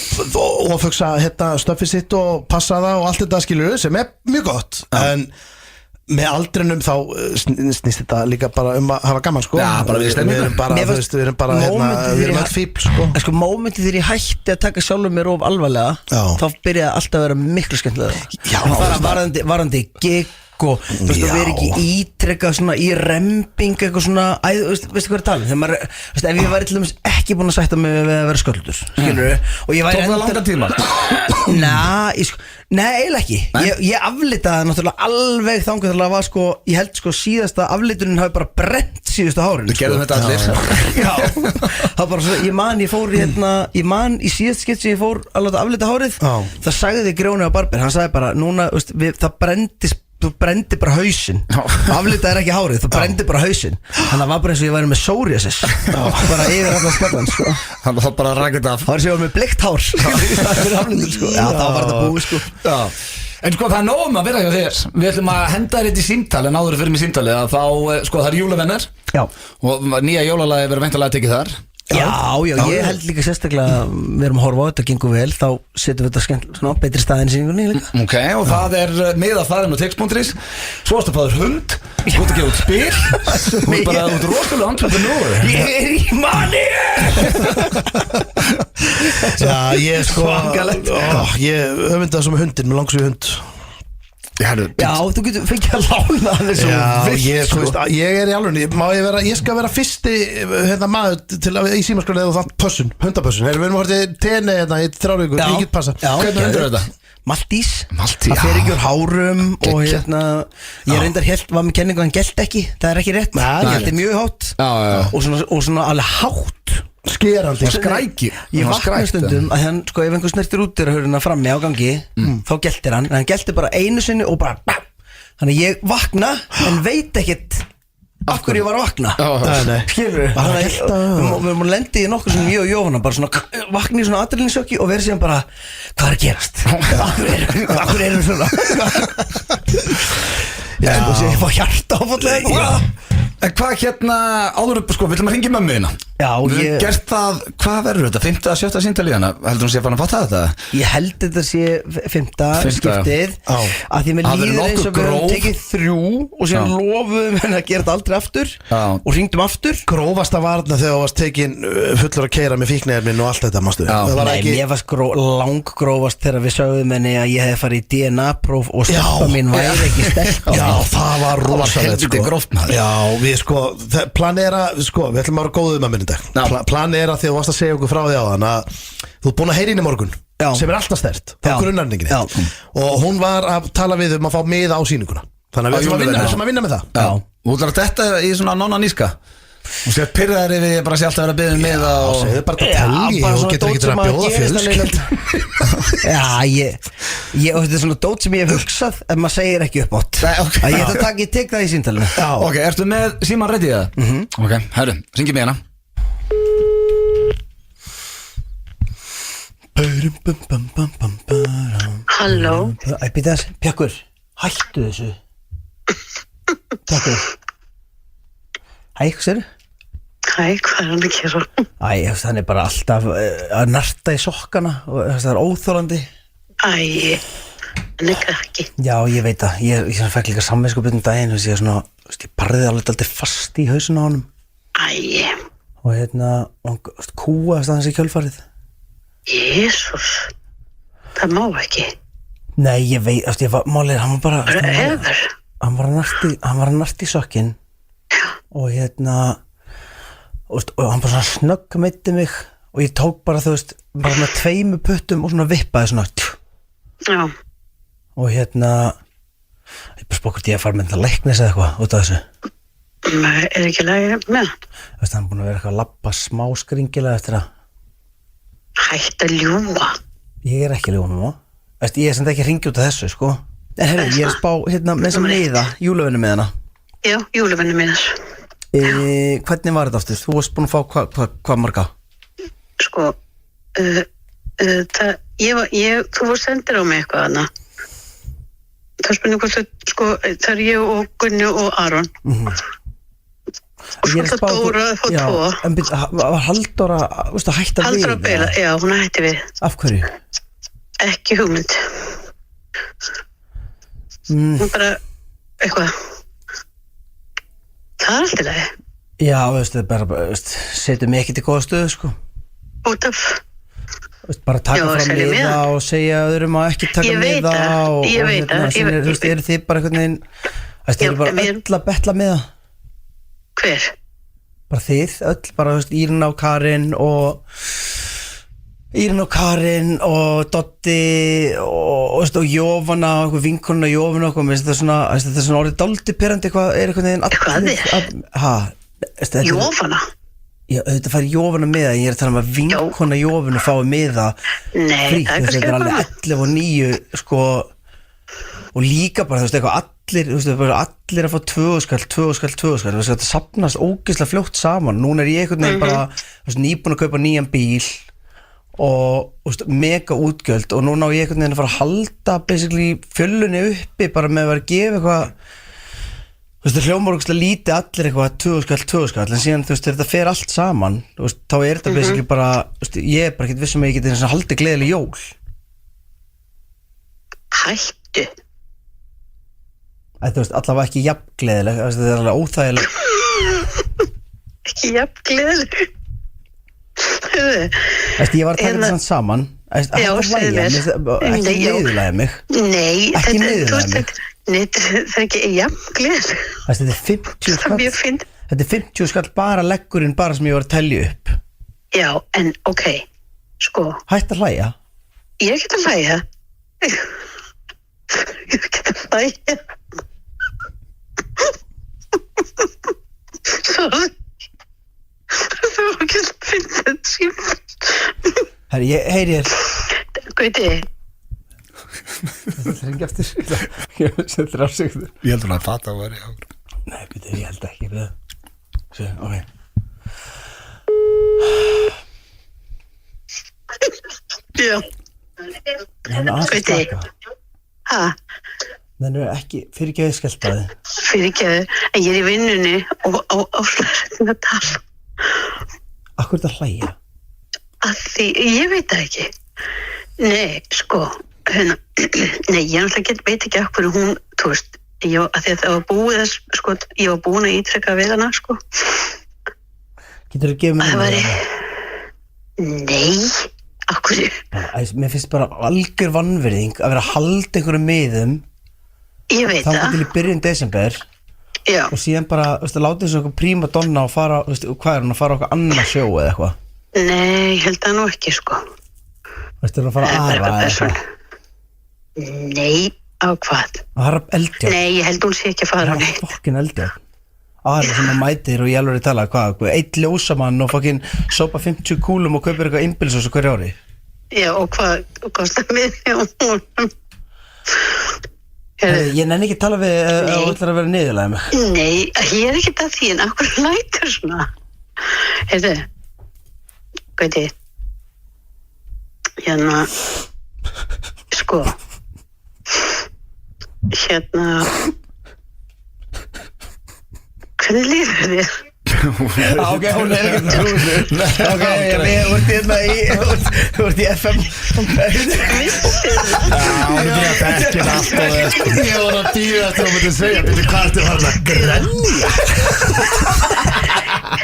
ofugsa, stöffið sitt og passa það og allt þetta skilur sem er mjög gott, en með aldrinum þá snýst þetta líka bara að hafa gaman sko. Já, bara við erum bara við erum öll fíbl sko. Mómentið þegar ég hætti að taka sjálfur mér of alvarlega þá byrjaði alltaf að vera miklu skemmtilega varandi gig og þú veist að vera ekki ítrekka svona í remping eitthvað svona veistu hvað er talað þegar maður ef ég væri til dæmis ekki búin að sætta mig við að vera sköldur skilur og ég væri tók það langa tíma? Nei, eiginlega ekki ég aflitaði náttúrulega alveg þangað til að var sko ég held sko síðasta aflitunin hafi bara brent síðustu hárin Þú gerðum þetta allir Já, það bara svo ég fór ég man í síðast skipt sem ég fór að láta aflita hárið það sagði Grjóni á Barber, hann sagði bara núna það brendist þú brendi bara hausinn. Aflitað ekki hárið, þú brendi bara hausinn. Þannig að var bara eins og ég væri með psoriasis. Bara yfir allan skallan, sko. Þannig að það bara rakið af. Það var sem ég var með bleikt hár. Það fyrir aflitað, sko. Já, það var þetta búið, sko. Já. En sko, það nógum að vera hjá þér. Við ætlum að henda þér í símtal, en áður fyrir mig símtalið að þá, sko, það Jólavenner. Já. Og nýja jólalagi verður væntanlega tekið þar. Já, ég held líka sérstaklega við erum að horfa á þetta, gengur vel, þá setjum við þetta skemmt, svona betri staðin í sýningunni líka. Ok, og það miða farin og text.is. Svo varstu að fáður hund, þú ert að gefa út spil. Þú ert bara út rosalega entrepreneur. Ég í manni. Já, ég sko ég öfndaði svo með hundin, með langsvíu hund. Já, þú getur fengið að lána hann eins og vilt. Ég í alveg, ég skal vera fyrsti maður til að í símaskráni eða það pössun, hundapössun. Við erum að horfa til tenni í 3 vikur, ég get passa. Hvernig hundur er þetta? Maltís, það fer ekki úr hárum og ég reyndar helt, var með kenningu, hann gelt ekki, það er ekki rétt. Ég held mjög hátt og svona alveg hátt. Skerandi, skræki. Ég vakna stundum að hann, sko, ef einhver snertir út hurðina frammi á gangi, þá geltir hann, en hann geltir bara einu sinni og bara bam. Þannig að ég vakna en veit ekkert af hverju ég var að vakna. Skilur við erum að lendi í nokkuð sem ég og Jóhanna bara svona vakna í svona adrenalinsjöki og verið síðan bara hvað er að gerast? Af hverju erum við svona? Ég fá hjarta áfallega. En hvað áður upp, sko, við ætlum að ringa mömmu þína. Já, við gert það, hvað verður þetta? 5. að 7. símtalið hana? Heldur hún sé að fara að fatta þetta? Ég held þetta sé 5. skiptið að því mér líður eins og við höfum tekið 3 og síðan lofuðum henni að gera þetta aldrei aftur og hringdum aftur. Grófasta varna þegar þú varst tekin fullur að keyra með fíkniefnin og allt þetta, mástu? Nei, mér varst langgrófast þegar við sögðum henni að ég hef farið í DNA-próf og stelpa mín væri ekki stelpa. Já, það var rosalegt, sko. Sko, planið er að, sko, við ætlum að vera góðum að minna í dag. Planið er að því að þú varst að segja okkur frá því á þann að þú ert búin að heyra inn í morgun sem er alltaf sterkt, þá grunnarninginni og hún var að tala við að fá miða á sýninguna, þannig að við ætlum að vinna með það. Já, og þú ætlar að detta í svona nonna níska og sér pyrraðar yfir ég bara sé alltaf að vera að biðja miða og segðu bara þetta telli og getur ekki að bjóða fjölskyld. Já, og þetta er svona dót sem ég hef hugsað ef maður segir ekki upp átt að ég ætla að tek það í síntalinu. Ok, ertu með síman ready eða? Ok, herru, ringi mig hérna. Halló. Býta þess, Pjakkur, hættu þessu. Pjakkur. Hæ, hvað sér? Hæ, hvað er hann að gera? Hann er bara alltaf að narta í sokkana og það er óþólandi. Hann er krakki. Já, ég veit það. Ég fekk líka samviskupið daginn og ég barði alveg alltaf fast í hausinu á honum. Og kúaðist aðeins í kjölfarið. Jesús, það má ekki. Nei, ég veit, málið, hann var bara hann var að narta í sokkinn og og hann bara svona snögg meiddi mig og ég tók bara, þú veist, bara með 2 puttum og svona vippaði svona Já. Og ég bara spókurt ég að fara með það læknis eða eitthvað út af þessu. Nei, er ekki lægi með hann? Þú veist, hann er búin að vera eitthvað að labba smá skringilega eftir að Hætt að ljúga. Ég er ekki að ljúga mamma. Veist, ég er sem ekki að ringja út af þessu, sko. En herri, ég er að spá með sem miða, jólavinnu með hana. Já, jólavinnu með þess. Hvernig var þetta aftur? Þú varst búin að fá hvað marga? Sko, þú var sendir á mig eitthvað hana. Það er spurning hvort sko, það er ég og Gunni og Aron. Og svo það Dóra að fá 2. En var Halldóra að hætta við? Halldóra að beila, já, hún hætti við. Af hverju? Ekki hugmynd. Hún bara, eitthvað. Það er alltaf leið. Já, veistu, bara, setjum mig ekkert í góða stöðu, sko. Út af? Bara taka frá miða og segja öðrum að ekki taka miða. Ég veit það. Þú veist, eru þið bara einhvern veginn, þið eru bara öll að betla miða. Hver? Bara þið, öll, bara, þú veist, Írina og Karin og Dotti og Jóvanna og vinkonuna Jóvanna og þetta er svona orðið dálítið pirrandi eitthvað, er einhvern veginn Hvað er? Jóvanna? Já, þetta fær Jóvanna miða, ég er að tala um að vinkona Jóvanna fái miða frítt, þetta er alveg 11 og 9, sko, og líka bara, þú veist, eitthvað allir, þú veist, allir að fá 2 skall, þetta safnast ógeðslega fljótt saman. Núna ég einhvern veginn bara, þú veist, nýbúin að kaupa nýjan bíl og, þú veist, mega útgjöld og núna ég einhvern veginn að fara að halda basically fjölunni uppi bara með að vera að gefa eitthvað, þú veist, það hljómar ógeðslega lítið allir eitthvað 2 skall, en síðan, þú veist, þegar þetta fer allt saman, þú veist, þá þetta basically bara, þú veist, ég bara ekkert vissum að ég geti þess að halda gleðileg jól. Hættu. Þú veist, allavega ekki jafn gleðileg, þetta alveg óþægileg. Ekki jafn gleðileg. Ég var að taka þetta saman. Já, segðu mér. Ekki niðurlægja mig. Nei, ekki niðurlægja mig. Nei, það er ekki jafn gleðileg. Þetta er 50 skall. Þetta er 50 skall bara leggurinn bara sem ég var að telja upp. Já, en ok, sko. Hætt að hlæja. Ég get að hlæja. Ég get að hlæja. Sorry. Það var ekki að finna þetta síma. Herri, ég heyri þér. Gauti. Þetta hringi eftir. Ég setur á sig þér. Ég heldur að fata að vera í águr. Nei, byrju, ég held ekki við. Sér, ok. Já. Gauti. Hæ? Þannig er ekki fyrirgefið skellpaði. Fyrirgefið, en ég er í vinnunni og á slæðinu að tala. Akkur er þetta að hlæja? Að því, ég veit það ekki. Nei, sko, nei, ég náttúrulega veit ekki okkur hún, þú veist, að því að það var búið þess, sko, ég var búin að ítrekka við hana, sko. Getur þú gefið mér það? Nei, okkur. Mér finnst bara algjör vanvirðing að vera að halda einhverju miðum. Ég veit það. Þá til í byrjun desember. Já. Og síðan bara, veistu, láta þessu okkur príma donna og fara, veistu, hvað er hún að fara okkur annað sjó eða eitthvað? Nei, ég held það nú ekki, sko. Veistu, hún að fara aðra eða eitthvað? Nei, á hvað? Aðra Eldjárn? Nei, ég held hún sé ekki að fara neitt. Aðra fokkin Eldjárn? Aðra sem að mætir og ég alveg tala, hvað, eitt ljósamann og fokkin sopa 50 kúlum og kaupir eitthvað innbýlisós hverju ári? Já, og hvað kostar við hún? Ég nenni ekki að tala við að þú ætlar að vera niðurlægja mig. Nei, ég er ekki að því en akkur lætur svona. Heyrðu, Gauti, hérna, sko, hérna, hvernig líður þér? Ok, hún er ekki trúið. Ok, þú ert í FM. Hún er ekki að dekja allt og það sko. Ég var að dýra eftir að myndi segja hvað ertu farin að grenja?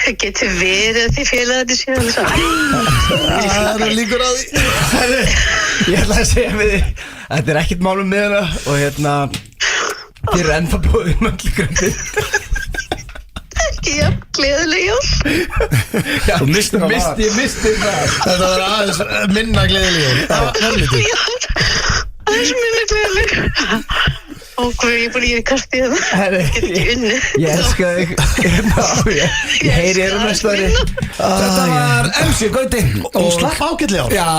Það getur verið að þið félagarnir séu alveg saman. Það er líkur á því. Ég ætla að segja við þig, þetta er ekkert málum með hana og hérna, þið eru ennþá búið möllugröndir. Ekki jafn gleðileg jól. Þú mistir það. Ég misti það. Þetta var aðeins minna gleðileg jól. Aðeins minna gleðileg. Og hvað ég er búin að gefa kartið það. Get ekki unni. Ég elska þig. Ég heyri þér næsta ári. Þetta var MC Gauti. Og slapp ágætlega ár. Já,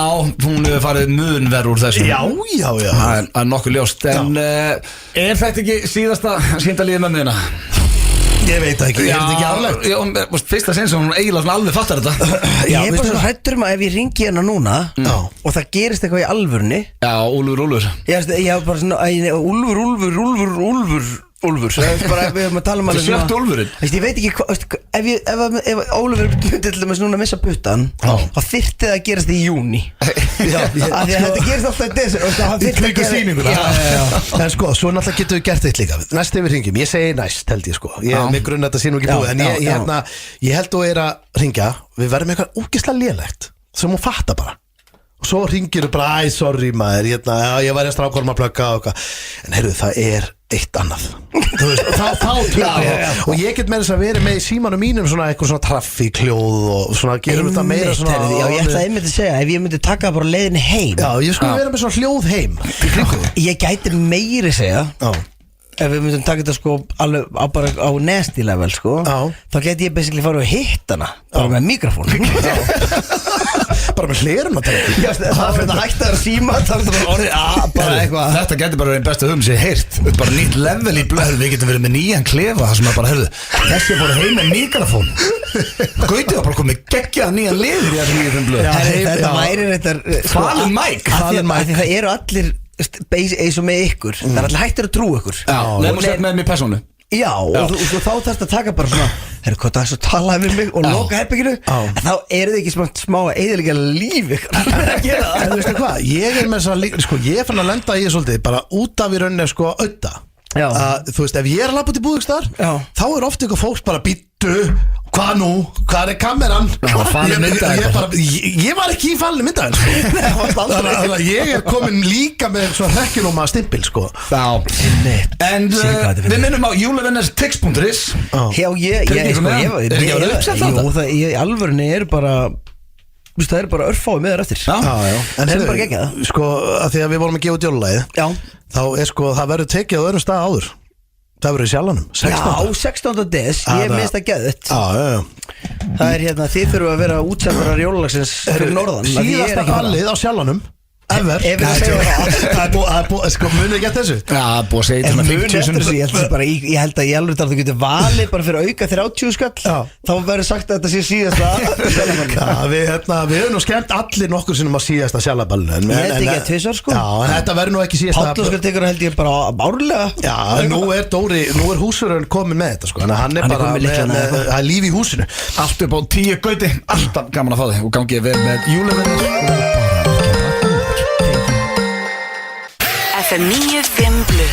hún hefur farið mun verð úr þessu. Já. Það er nokkuð ljóst. En er þetta ekki síðasta skynda liðið með miðina? Ég veit ekki, er þetta ekki aflegt? Fyrsta sinn sem hún eiginlega svona alveg fattar þetta. Ég er bara svo hrættur ef ég ringi hérna núna og það gerist eitthvað í alvörni. Já, Úlfur. Ég var bara svona, Úlfur, það er bara, við höfum að tala um alveg svona. Þetta er 7. Úlfurinn. Ég veit ekki hvað, ef Úlfur myndi til dæmis núna að missa puttan, þá þyrfti það að gerast í júní. Af því að þetta gerist alltaf í desember. Í kringu sýninguna. En sko, svo náttúrulega getum við gert eitt líka. Næst ef við ringjum, ég segi næst held ég sko. Ég er með grunn að þetta sé nú ekki búið. En ég held þú er að ringja, við verðum eitthvað ógeðslega lélegt sem hún fattar bara. Og svo ringir þú bara, æ, sorry maður, ég væri að strákorma að plugga og eitthvað. En heyrðu, það er eitt annað. Þú veist, þá og ég get með þess að vera með í símanum mínum svona eitthvað svona traffíkljóð og svona gerum þetta meira svona. Já, ég ætlaði einmitt að segja, ef ég myndi taka bara leiðinni heim. Já, ég skulle vera með svona hljóð heim. Ég gæti meiri segja. Já. Ef við myndum taka þetta sko alveg bara á nasty level sko, þá geti ég basically farið að hitta hana bara með mikrofón. bara með hlerun Það fyrir að hætta að síma Þetta getur bara einn bestu sem ég heyrt bara nýtt level í blöð við getum verið með nýjan klefa það sem að bara herðu þessi er bara heim með mikrofón Gauti var bara komið geggjað nýjan liður í þessu nýjum blöð Þetta væri Falin Mike Það eru allir eins og með ykkur það er allir hættir að trú ykkur með mér persónu Já, og þá þarfst að taka bara svona Herru, hvað það er svo talaði við mig og loka herbygginu en þá eru þið ekki smá að eyðileggja líf ykkur En þú veistu hvað, ég er með þess að sko, ég er fann að lenda í því svolítið bara út af í rauninni sko auða Þú veist, ef ég er að lappa út í búðugstar þá er ofta ykkur fólks bara býttu hvað nú, hvað er kameran Ég var ekki í falinu myndaðin Þannig að ég er komin líka með svona hrekkjunum að stimpil sko En við minnum á júlavinnarstix.is Já, ég alvörunni er bara það er bara örfáið með þér eftir En það er bara geggjað Sko, að því að við vorum að gefa út jólalagið þá er sko, það verður tekið á öðrum stað áður Það verður í Sjallanum 16. des, ég minnst að geða þetta Það er hérna, þið þurfum að vera útsendarar jólalagsins fyrir norðan Síðasta ballið á Sjallanum Ever Það er búið, sko, munið ekki eftir þessu Já, búið að segja þetta með 50.000 Ég held að ég alveg þarf að þú getur valið bara fyrir auka 30 skall þá verður sagt að þetta sé síðasta Við höfum nú skemmt allir nokkur sinnum á síðasta sjálfaballinu Ég held ekki að tvisar sko Já, en þetta verður nú ekki síðasta Pállóskar tekur held ég bara árlega Já, nú er húsverðurinn komin með þetta sko Þannig að hann er bara það er líf í húsinu Allt upp á 10 Gauti Alltaf gaman að fá þig og gangið vel með júlavinnir FM 95 Blu.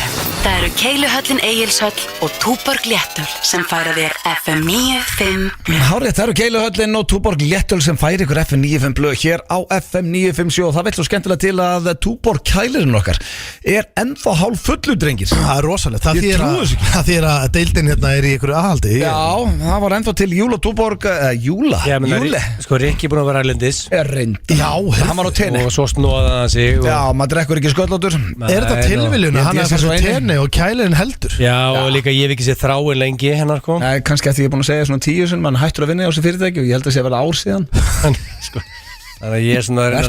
Það eru Keiluhöllin Egilshöll og Túborg Léttöl sem færa þér FM 95 Blu. Hárið, það eru Keiluhöllin og Túborg Léttöl sem færa ykkur FM 95 Blu hér á FM 957 og það vill svo skemmtilega til að Túborg kælirinn okkar er ennþá hálf fullu drengir. Það er rosalegt. Það þýr að deildin hérna er í ykkur aðhaldi. Já, það var ennþá til júla Túborg júla. Sko Rikki búin að vera erlendis. Já, hann var á tenni. Og svo snóða hann sig. Já, maður drekkur ekki sköllóttur. Er þetta tilviljun að hann er þessu tenni og kælirinn heldur? Já, og líka ég hef ekki séð þráin lengi hennar kom. Nei, kannski eftir ég er búin að segja svona 10 sem mann hættur að vinna á þessu fyrirtæki og ég held að sé að vera ár síðan. Þannig að ég er svona að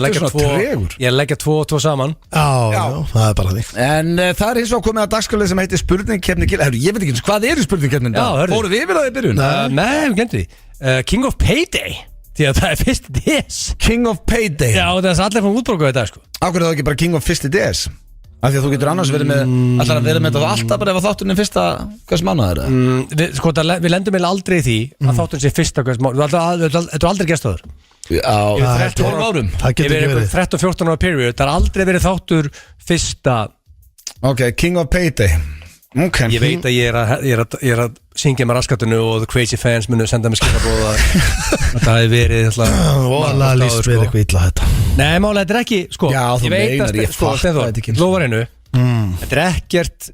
leggja 2 og 2 saman. Já, það er bara því. En það er eins og komið að dagskrálið sem heitir spurningkeppni. Ég veit ekki hvað er spurningkeppnin? Fóruð við yfir það í byrjun? Nei, við glemdi því. King of Payday. Því að það er fyrsti DS. King of Payday. Já, það er allir frá útborgu þetta sko. Akkur er það ekki bara King of fyrsti DS? Af því að þú getur annars verið með allar að vera með þetta alltaf bara ef að þátturinn er fyrsta hvers mánuður Sko, við lendum eiginlega aldrei í því að þátturinn sé fyrsta hvers mánuður. Þetta er aldrei gestöður. Já, 12 árum. Það getur ekki verið 13-14 ára period. Það er aldrei verið þáttur fyrsta. Ok, King of Payday. Okay. Ég veit að ég er að syngja með raskatunu og the crazy fans munu senda mig skilabóð að það hefði verið Óla líst við eitthvað illa þetta. Nei, málega, þetta er ekki sko, já, ég veit að lofar einu þetta er ekkert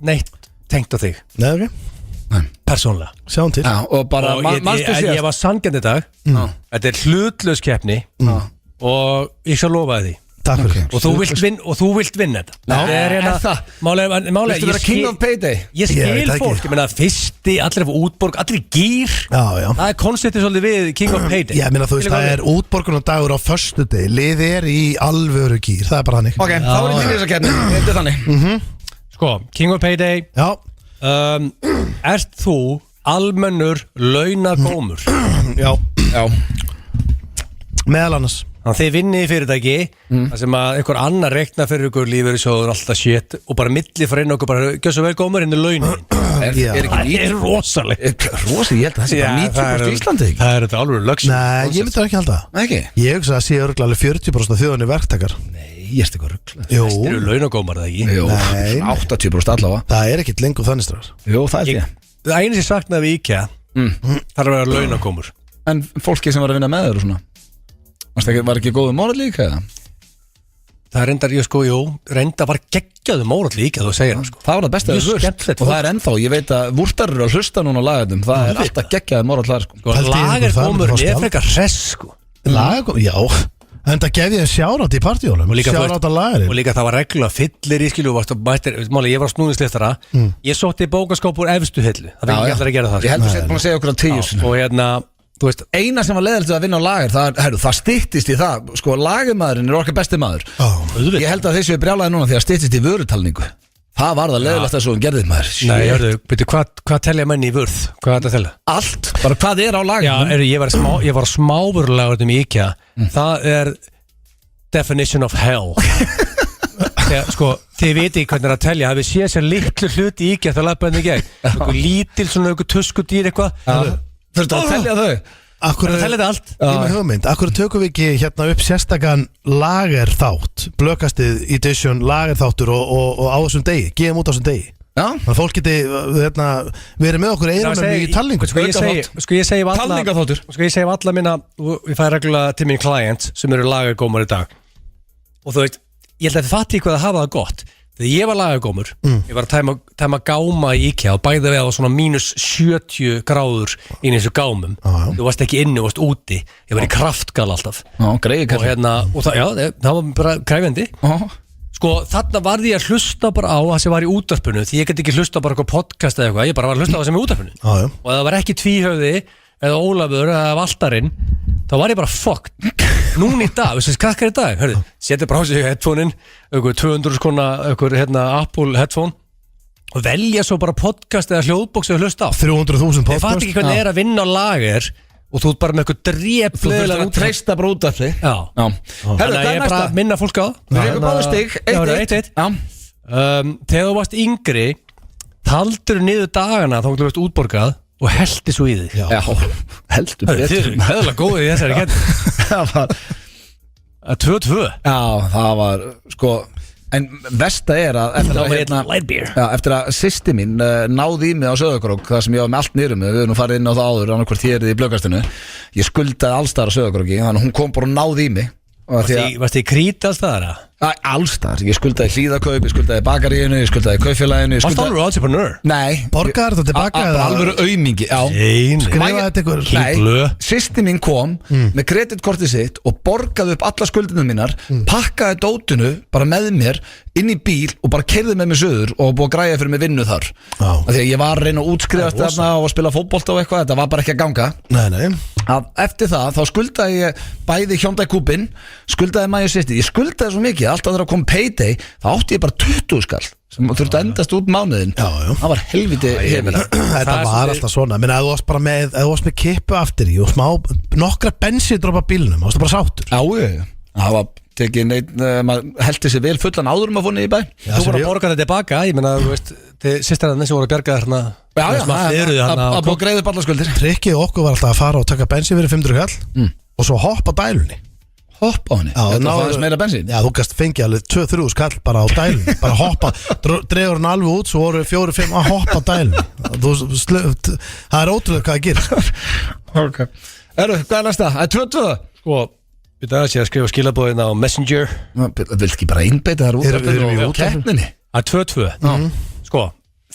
neitt tengt á þig. Nei, ok. Persónlega. Sjáum til. Og bara, ég var sangjandi í dag. Þetta er hlutlaus keppni og ég skal lofa því. Takk fyrir. Og þú vilt vinna þetta. Það er það. Málega, viltu vera King of Payday? Ég skil fólk, ég meina fyrsti, allir af útborg, allir í gýr. Já. Það er konceptið svolítið við King of Payday. Ég meina þú veist, það er útborgun og dagur á föstudegi. Lið er í alvöru gýr, það er bara hannig. Ok, þá er ég til þess að kenna. Þetta er þannig. Sko, King of Payday. Já. Ert þú almennur launagómur? Já. Meðal annars. Þannig að þið vinnið í fyrirtæki þar sem að einhver annar rekna fyrir ykkur lífeyrissjóður alltaf shit og bara milli fyrir inn okkur bara gjör svo vel gómur inn í launin. Það er rosaleg. Rosaleg, ég held að það sé bara 90% í Íslandi ekki. Það er þetta alveg lögst. Nei, ég myndi það ekki halda. Ekki? Ég hugsa að sé örgulega 40% af þjóðinni verktakar. Nei, ég erst eitthvað ruggla. Jú. Það eru launagómar það ekki? Jú, 80% allavega. Það er ekkit lengur þannig strafs. Jú, það er ég. Það einu sem saknaði við IKEA þarf að vera launagómur. En fólki sem var að vinna með þér og svona var ekki góðu mórall líka eða? Það reyndar, reynda var geggjaðu mórall líka þú segir það sko. Það var það besta og það er ennþá, ég veit að vúrtar eru að hlusta núna á lagatum, það er alltaf geggjaðu mórall þar sko. Lagargómur er frekar hress sko. Lagargómur, já. En það gef ég en sjárátt í partíólum. Sjárátt á lagari. Og líka það var regla fyllir í skilu ég var snúðisliftara ég sótti bókaskáp úr efstu hillu. Það fengi ekki allir að gera það. Ég heldur sér búin að segja okkur á 10. Og veist, eina sem var leiðilegt að vinna á lager það styttist í það, sko, lagermaðurinn okkar besti maður. Ég held að þessu er brjálæði núna því að styttist í vörutalningu. Það var það leiðilegt að svo gerðið maður. Nei, hörðu, byrju, hvað telja menni í vörð? Hvað er þetta að telja? Allt, bara hvað er á lager? Já, ég var smávörulagur í IKEA. Það er definition of hell. Þegar, sko, þið viti hvernig það er að telja. Hafið séð sér litlu hluti í IKEA þá lappaði henni í gegn. Eitthvað lítil, svona eitthvað tuskudýr eitthvað. Þurftu að telja þau? Það telja þetta allt. Ég með hugmynd, akkur tökum við ekki hérna upp sérstakann lagerþátt, Blökastið edition lagerþáttur og á þessum degi, gefum út á þessum degi. Þannig að fólk geti verið með okkur einanum í talningu. Sko ég segi við alla minna, ég fæ reglulega til mín clients sem eru lagergómar í dag. Og þú veist, ég held að þið fatti hvað að hafa það gott. Þegar ég var lagergómur, ég var að tæma gáma í IKEA og bæði við á svona mínus 70 gráður inn í þessu gámum. Þú varst ekki inni, þú varst úti. Ég var í kraftgal alltaf. Greið og það var bara kræfjandi. Sko þarna varði ég að hlusta bara á það sem var í útvarpinu, því ég get ekki hlusta bara eitthvað podcast eða eitthvað, ég bara var að hlusta á það sem er í útvarpinu. Og það var ekki Tvíhöfði eða Ólafur eða Valtarinn, þá var ég bara fucked. Núna í dag, veistu hvað krakkar í dag? Hörðu, setja bara á sig headphone-in, 200 skona, Apple headphone og velja svo bara podcast eða hljóðbox eða hlusta á. 300.000 podcast. Ég fatt ekki hvernig er að vinna á lager og þú ert bara með eitthvað drep. Þú þurftir að treysta bara út af því. Þannig að ég er bara að minna fólk á. Við fengum báðu stig, 1-1. Þegar þú varst yngri, taldur niður dagana þá þú varst útborgað og heldi svo í þig. Já, heldur betur. Þið eru heðalega góðið í þessari kenni. Það var 2-2. Já, það var, sko, en versta er að eftir að systir mín náði í mig á Sauðárkrók, það sem ég var með allt niður við höfum nú farið inn á það áður, annarkvort hér í Blökastinu, ég skuldaði allstaðar á Sauðárkróki, þannig að hún kom bara og náði í mig. Varst þið í Krít allstaðar? Allstaðar, ég skuldaði Hlíðakaup, ég skuldaði Bakaríinu, ég skuldaði Kaupfélaginu. Varst alveg entrepreneur? Nei. Borgaði þetta tilbaka? Bara alveg aumingi, já. Skrifaði þetta ykkur? Nei, systir mín kom með kreditkortið sitt og borgaði upp alla skuldinu mínar, pakkaði dótinu bara með mér inn í bíl og bara keyrði með mig söður og búið að græja fyrir mig vinnu þar. Því að ég var að reyna að útskrifast þarna og að spila fótbolta og eitthvað, þetta var bara ekki að ganga. Nei. Eftir það, þá skuldaði ég bæði Hyundai Coupin, skuldaði Mæju City, ég skuldaði svo mikið, alltaf þegar kom payday, þá átti ég bara 20 skall sem þurfti að endast út mánuðin. Það var helviti hefilegt. Þetta var alltaf svona, menn að þú varst bara með kippu aftur í og nokkra bensíndropa bílnum, þú varst bara sáttur. Já, það var tekið neitt, maður heldi sér vel fullan áður að fóna í bæ. Þú voru að borga þetta tilbaka, ég meina, þú veist, sýstarinn sem voru að bjarga þarna. Að búið greiði upp alla skuldir. Trikkið okkur var alltaf að fara og taka bensín fyrir 500 kall og svo hoppa dælunni. Hoppa á henni? Þetta fannst meira bensín? Já, þú gæst fengið alveg 2-3 skall bara á dælunni, bara hoppa, dregur hann alveg út, svo voru 4-5 að hoppa á dælunni. Það er ótrúlega hvað að gera. Ok. Hvað er næsta? Það er 2-2? Sko, við það sé að skrifa skilabóðina á Messenger. Vilt ekki bara einbeita þar út af keppninni? Það er 2-2. Sko,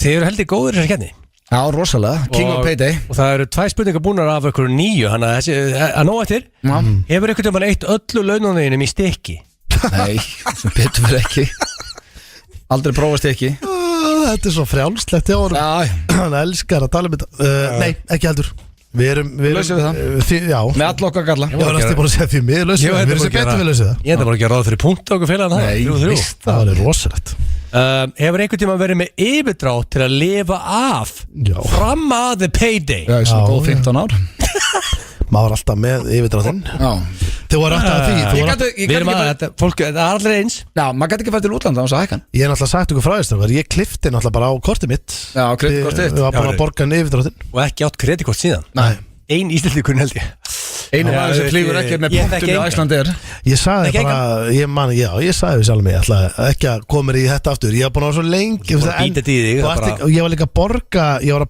þið eru heldur góður í þessari keppni. Já, rosalega, King of Payday. Og það eru 2 spurningar búnar af ykkur 9, þannig að þessi, að nóg eftir, hefur einhvern veginn eitt öllu laununniðinum í stykki? Nei, sem betur fyrir ekki. Aldrei prófa stykki. Þetta er svo frjálslegt hjá honum. Hann elskar að tala um þetta. Nei, ekki heldur. Við erum lausið við það? Já. Með all okkar galla. Ég var næstu bara að segja því við lausið það. Við erum sem betur við lausið það. Ég enda bara ekki að ráða fyrir punkt okkur félagann það. Nei, víst. Það er rosalegt. Hefur einhvern tíma verið með yfirdrátt til að lifa af fram að the payday? Já, ég svona góð 15 ár. Maður var alltaf með yfirdráttinn. Þau voru alltaf að því. Við erum að þetta, fólk, það er allir eins. Já, maður gæti ekki fært til útlanda á þess að hækkan. Ég er náttúrulega sagt ykkur frá þess að ég klippti náttúrulega bara á kortið mitt. Já, kreditkortið þitt. Við varum bara að borga yfirdráttinn. Og ekki átt kreditkort síðan. Nei. Ein íslendingur held ég. Einu maður sem flýgur ekki með punktum í Æslandi er. Ég sagði bara, ég sagði við sjálf mig, ég ætla ekki að koma mér í þetta aftur. Ég var búin að vera svo lengi. Og ég var líka að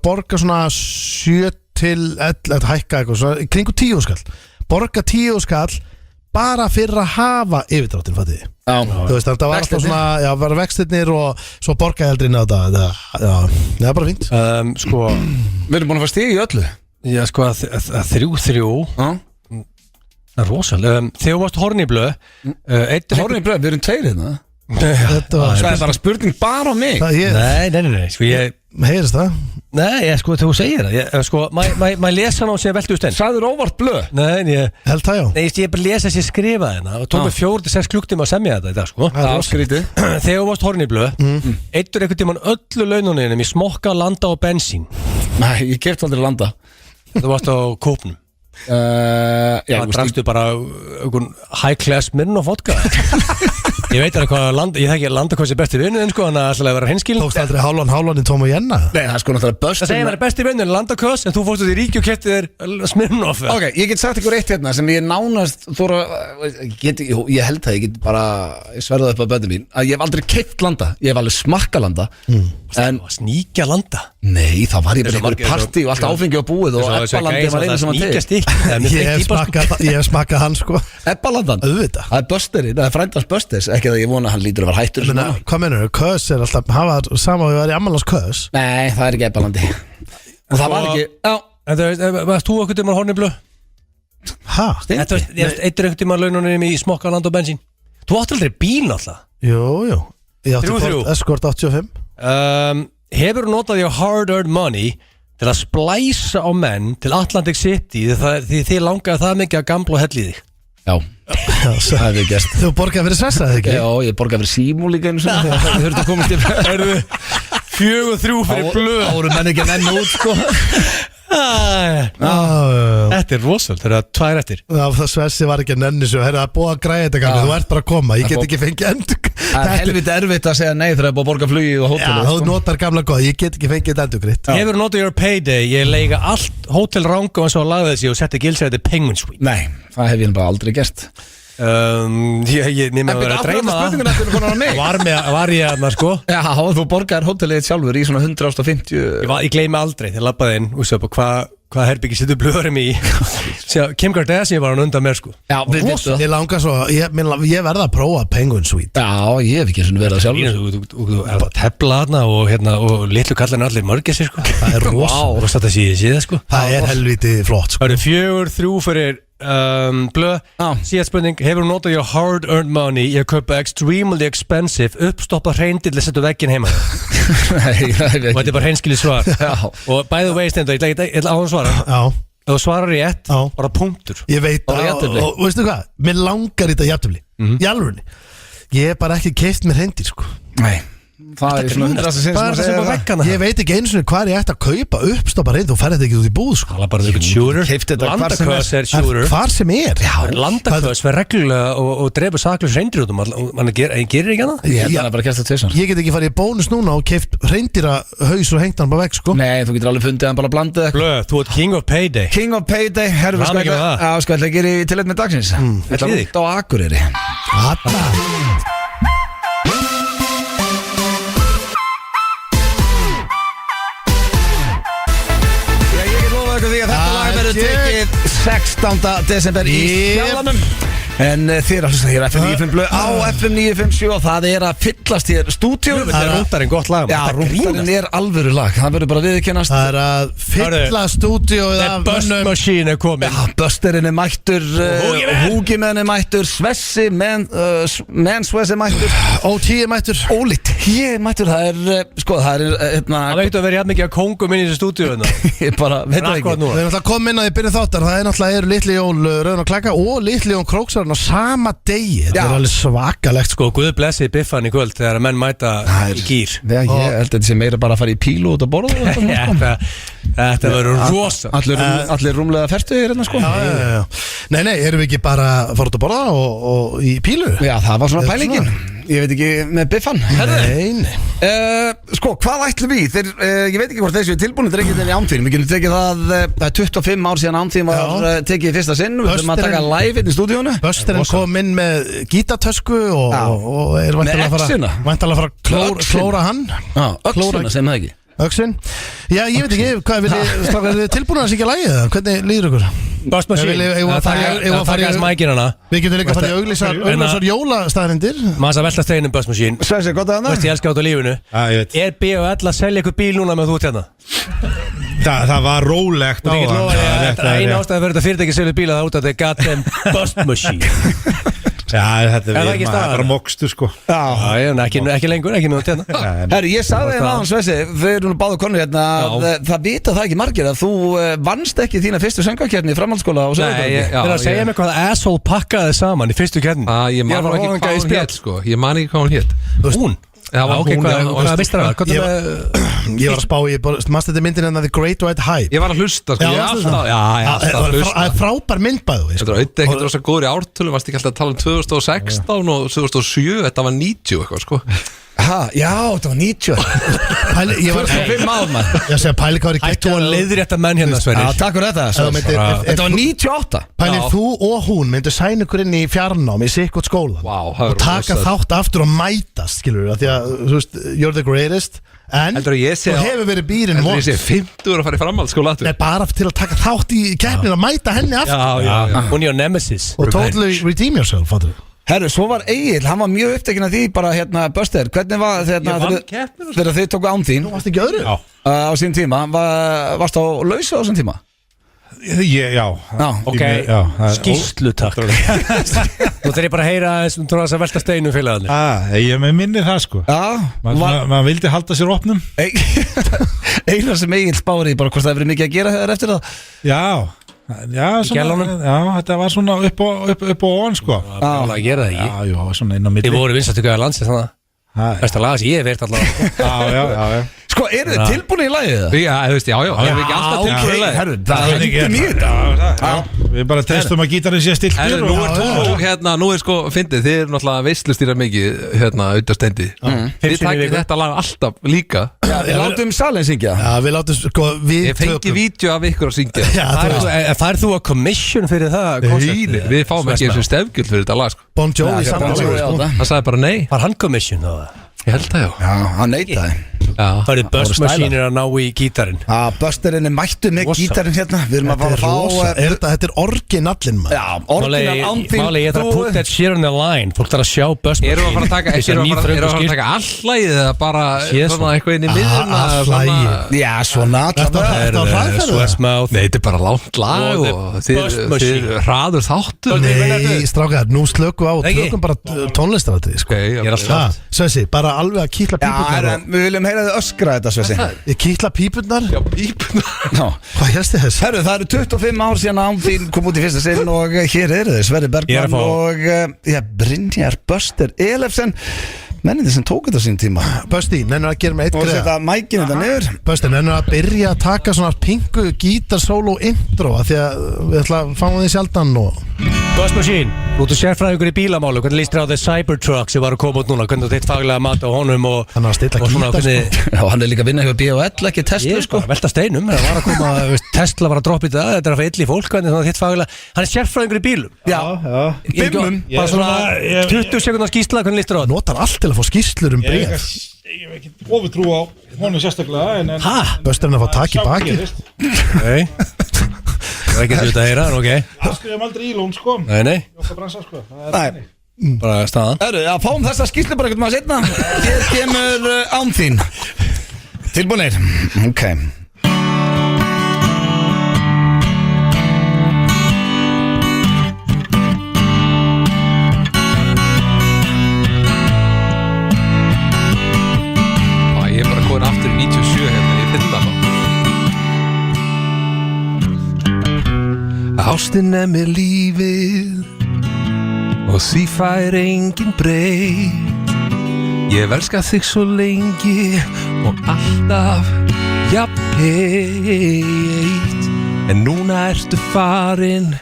borga svona 7 til 11 hækka eitthvað, svona kringu 10 skall. Borga 10 skall bara fyrir að hafa yfirdráttinn, fatið þið. Þú veist, þetta var alltaf svona, já, var vextirnir og svo borgaði aldrei inn á þetta. Já, bara fínt. Sko, við erum búin að fara stig í öllu. Já, sko, að 3-3. Það er rosalega. Þegar þú varst Horniblöð Horniblöð, við erum 2 hérna. Það er bara spurning bara á mig. Nei, sko ég heyrist það. Nei, sko, þú segir það Sko, maður lesa hann og sé veldu stein Sagður óvart blöð? Nei, held það já. Nei, ég bara lesa sér skrifa hérna og tók mig 4-6 klukktíma að semja þetta í dag, sko Það er skrítið Þegar þú varst horfinn í blöð Eittur einhvern tímann öllu laununinum í smokka, landa og bensín Nei, ég kefti aldrei landa Þú varst á kópnum Það drakstu bara high class minn og vodka Ég veit alveg hvað ég þekki landa hvað sé besti vinnu sko, hann að alltaf vera hinskilin Tókst aldrei hálfan í Tom og Jenna? Nei, það er sko náttúrulega Böstin Það segir maður besti vinnu en landaköss en þú fórst út í ríki og kæfti þér Smirnoff Ok, ég get sagt ykkur eitt hérna sem ég nánast þóra, ég held það, ég get bara sverðað upp á bönnum mín að ég hef aldrei keypt landa, ég hef alveg smakka landa en sníkja landa? Nei, þá var ég bara ykkur partí og allt áfengi á búið og Ebbalandi var einu sem að Ég hef smakkað hann sko Ebbalandan, það er Bösteri, það er frændans Bösters ekki að ég vona að hann lítur að vera hættur Hvað mennur, kös er alltaf hafa sama og við varum í ammálans kös Nei, það er ekki Ebbalandi og það var ekki En þú veist, varst þú okkur tíma horni blöð? Hæ? Eittur okkur tíma laununum í smokka, land og bensín Þú átti aldrei bíl alltaf Jú, ég átti Escort 85 Hefur þú notað your hard-earned money til að splæsa á menn til Atlantic City því þið langaði það mikið að gamla og hella í þig Já, það hefur við gert Þú borgaði fyrir stressa, eða ekki? Já, ég borgaði fyrir símú líka einu svona þegar þið þurftu að komast í 4-3 fyrir blöð Áru menn ekki enn út, sko Þetta er rosal, það er 2 eftir Já, það Svessi var ekki að nenni svo Herra, það er búið að græða þetta kannu, þú ert bara að koma Ég get ekki fengið endur Það er helviti erfitt að segja nei þegar það er búið að borga flugið og hótelið Já, þú notar gamla góð, ég get ekki fengið endur gritt Hefur notað your payday, ég leiga allt hótel ranga og svo að laga þessi og setti gilsæði Penguin Suite Nei, það hef ég bara aldrei gert Ég nefnir að vera að dreyma það Var ég aðna sko Já, þú borgaðir hótelið sjálfur í svona 150 Ég gleymi aldrei þegar labbaði inn og svo hvað herbyggi setur blöðurum í Kim Kardashian var hann undan mér sko Já, við vittu það Ég langar svo, ég verða að prófa Penguin Suite Já, ég hef ekki verið að sjálfur Þú er að tepla þarna og litlu kallarinn allir mörgir sér sko Það er rosa Þetta sé það sko Það er helviti flott sko Það eru 4-3 fyrir blöð Síðan spurning, hefur þú notað your hard-earned money ég kaupa extremely expensive uppstoppa hreindill að setja veggin heima Nei, það hef og þetta er bara hreinskili svar Já. og by the way stendur, ég ætla á hann svara Já ef þú svarar rétt, bara punktur Ég veit það og veistu hvað, mér langar í þetta jafntöfli Í alvörunni Ég er bara ekki keift mér hreindir sko Nei Það er svona 100 sem að segja það Ég veit ekki einu sinni hvað ég ætti að kaupa uppstoppa reynd og færði þetta ekki út í búð sko Það er bara einhvern shooter Landaköss er shooter Hvar sem er Landaköss verður reglulega og drefur saklus reyndir út mann gerir ekki hana Ég er bara gert það tvisar Ég get ekki farið í bónus núna og keift reyndira haus og hengt hann bara vekk sko Nei, þú getur alveg fundið hann bara blandið Blöð, þú ert king of payday King of payday, herru við sko ætla að gera í tillit með dagsins Þetta er út á Akureyri Tekið 16. desember í Sjálanum En þér að hlusta hér FM 95 blöð á FM 957 og það er að fyllast hér stúdíu Það er Rúntarinn gott lag Já, Rúntarinn er alvöru lag, það verður bara viðkennast Það er að fylla stúdíu The Bust Machine er komin Já, Busterinn er mættur Húgimenn er mættur Svessi, Svessi mættur OT er mættur Óli T er mættur, það er, sko, það er Það veit að vera jæfn mikið að kóngum inn í þessu stúdíu Ég bara, veit það ekki Við erum alltaf komið inn að ég byrja þáttar Það er náttúrulega Litli Jól Rauðan og Klaka og Litli Jól Króksar á sama degi Þetta er alveg svakalegt sko Guð blessi biffan í kvöld þegar menn mæta í gýr Ég held að þetta sé meira bara að fara í pílu út að borða Þetta verður rosa Allir rúmlega fertugir hérna sko Nei, erum við ekki bara að fara út að borða og í pílu? Já, það var svona pælingin Ég veit ekki með biffan Nei Sko, hvað ætlum við? Ég veit ekki hvort þessu er tilbúin Þetta er ekki þenni ánþýn Við getum tekið það er 25 ár síðan ánþýn var tekið í fyrsta sinn Við ætlum að taka live inn í stúdíónu Busterinn kom inn með gítartösku og er væntalega að fara að klóra hann Öxuna sem það ekki Öxun? Já, ég veit ekki, hvað er þið tilbúin að syngja lagið? Hvernig líður ykkur? Bust Machine, það takast mækinn hana Við getum líka að fara í auglýsar jólastæðrindir Maður að velta steginum Bust Machine Svessi, gott að hana Veist ég elska át á lífinu Er B.O.L. að selja ykkur bíl núna með þú hérna? Það var rólegt á hann Einu ástæði fyrir þetta fyrirtæki selja bíla það út að þetta er goddamn Bust Machine Já, þetta Er það ekki staðan? bara mokstur sko. Ekki lengur, ekki nú til Herru, ég sagði þér aðeins Svessi, þau eru nú báðu konu hérna að það vita það ekki margir að þú vannst ekki þína fyrstu söngvakeppni í framhaldsskóla og Nei, það er að segja mig hvað asshole pakkaði saman í fyrstu keppni. Ég man ekki hvað hún hét sko. Ég man ekki hvað hún hét. Hún? Hvað veist það? Ég var að spá í, mannst þetta myndin en The Great White Hype. Ég var að hlusta sko. Það er frábær myndbæðu. Þetta var ekkert rosa góður í ártölum. Varst ekki alltaf að tala um 2016 og 2007. Þetta var 90 eitthvað sko. Já, þetta var 90. Ég var 5 ár maður. Ég segi pæli hvað er ekki Ættu að leiðrétta menn hérna Sverrir. Takk fyrir þetta. Þetta var 98. Pæli þú og hún myndu sæna ykkur inn í fjarnám í sikkot skólan og taka þátt aftur og mætast, skilur við, því að þú veist, you're the greatest. En þú hefur verið býrin vondt. Heldur ég sé 50 að fara í framhaldsskóla aftur? Nei, bara til að taka þátt í keppnin og mæta henni aftur. Já. Hún er your nemesis. Og totally redeem yourself, fattur þú? Herru, svo var Egil, hann var mjög upptekinn af því bara hérna, Buster, hvernig var þegar þið tóku án þín? Þú varst ekki öðru? Á sín tíma, varst á lausa á sín tíma? Já. Ok, skýrslu takk. Nú þegar ég bara að heyra þess að velta steinu félagarnir. Ég minni það sko. Maður vildi halda sér opnum. Einar sem Egil spári bara hvort það hefur mikið að gera þegar eftir það. Þetta var svona upp og on sko. Það gera það ekki. Já, svona inn á milli. Þið voru vinsættu gæða landsins þannig. Besta lag sem ég hef veirt allavega. Já. Sko, eru þið tilbúin í lagið það? Já, þú veist, já, erum við ekki alltaf tilbúin í lagið? Herru, það er ekki mjög þetta. Við bara testum að gítarinn sé stiltur. Nú er sko, fyndið, þið eru náttúrulega veistlustýra mikið, auðvitað steindi. Þið takkir þetta lag alltaf líka. Við látum salin syngja. Já, við látum, sko, við ég fengi vídeo af ykkur að syngja. Færð þú að commission fyrir það? Nei, við fáum ekki eins og stefgjöld fyrir þetta lag. Bon Jovi samt. Það sagði bara nei. Var hann commission á það? Ég held það, já, hann neitaði. Það eru Buzz-maskínir að ná í gítarinn. Busterinn er mættu með gítarinn hérna. Við erum að fara að fá Þetta er orginallinn maður. Já, orginall án þín. Máli, ég þarf að put that shit on the line. Fólk þarf að sjá Buzz-maskínir. Erum við að fara að taka allægið eða bara svona eitthvað inn í miðuna? Allægið. Já, svona allavega. Nei, þetta er bara langt lag og þið hraður þáttur. Nei, strákar, nú slökum við á og tökum bara tónlistarættið. Svessi, bara alveg að kýtla pípurnar. Við viljum heyra þið öskra þetta, Svessi. Ég kýtla pípurnar? Já, pípurnar. Hvað helst þið þess? Herru, það eru 25 ár síðan án þín kom út í fyrsta sinn og hér eru þið, Sverrir Bergman og Brynjar Buster Elefsen. Mennið sem tók þetta sín tíma. Busti, nennir að gera með eitt greið. Og setja mækinn þetta niður. Busti, nennir að byrja að taka svona pingu gítarsóló intro að því að við ætla að fáum því sjaldan og Buzzmachine, þú ert sérfræðingur í bílamálu. Hvernig líst þér á The Cybertruck sem var að koma út núna? Hvernig þú þitt faglega mat á honum og hann er að stilla gítar sko. Já, hann er líka að vinna hjá B&L, ekki Tesla sko. Velta steinum, það var að koma, Tesla var að droppa í það. Þetta er að fá ill í fólk, hvernig þitt faglega. Hann er sérfræðingur í bílum. Já. Bimmum. Bara svona 20 sekundar skýrsla, hvernig líst þér á þetta? Notar allt til að fá skýrslur bréf. Ég hef ekki ofurtrú á honum sérstaklega. Busturinn að fá tak í baki. Það er ekki að heyra, en ok. Það skrifum aldrei í lón, sko. Nei. Okkar bransa, sko. Nei. Bara staðan. Já, fáum þessa skýrslu bara eitthvað maður setna. Hér kemur án þín. Tilbúinir. Ok. Ég er bara komin aftur í 97 hérna, ég finn það þá. Ástin er mér lífið og því fær engin breytt. Ég elska þig svo lengi og alltaf jafn heitt. En núna ertu farin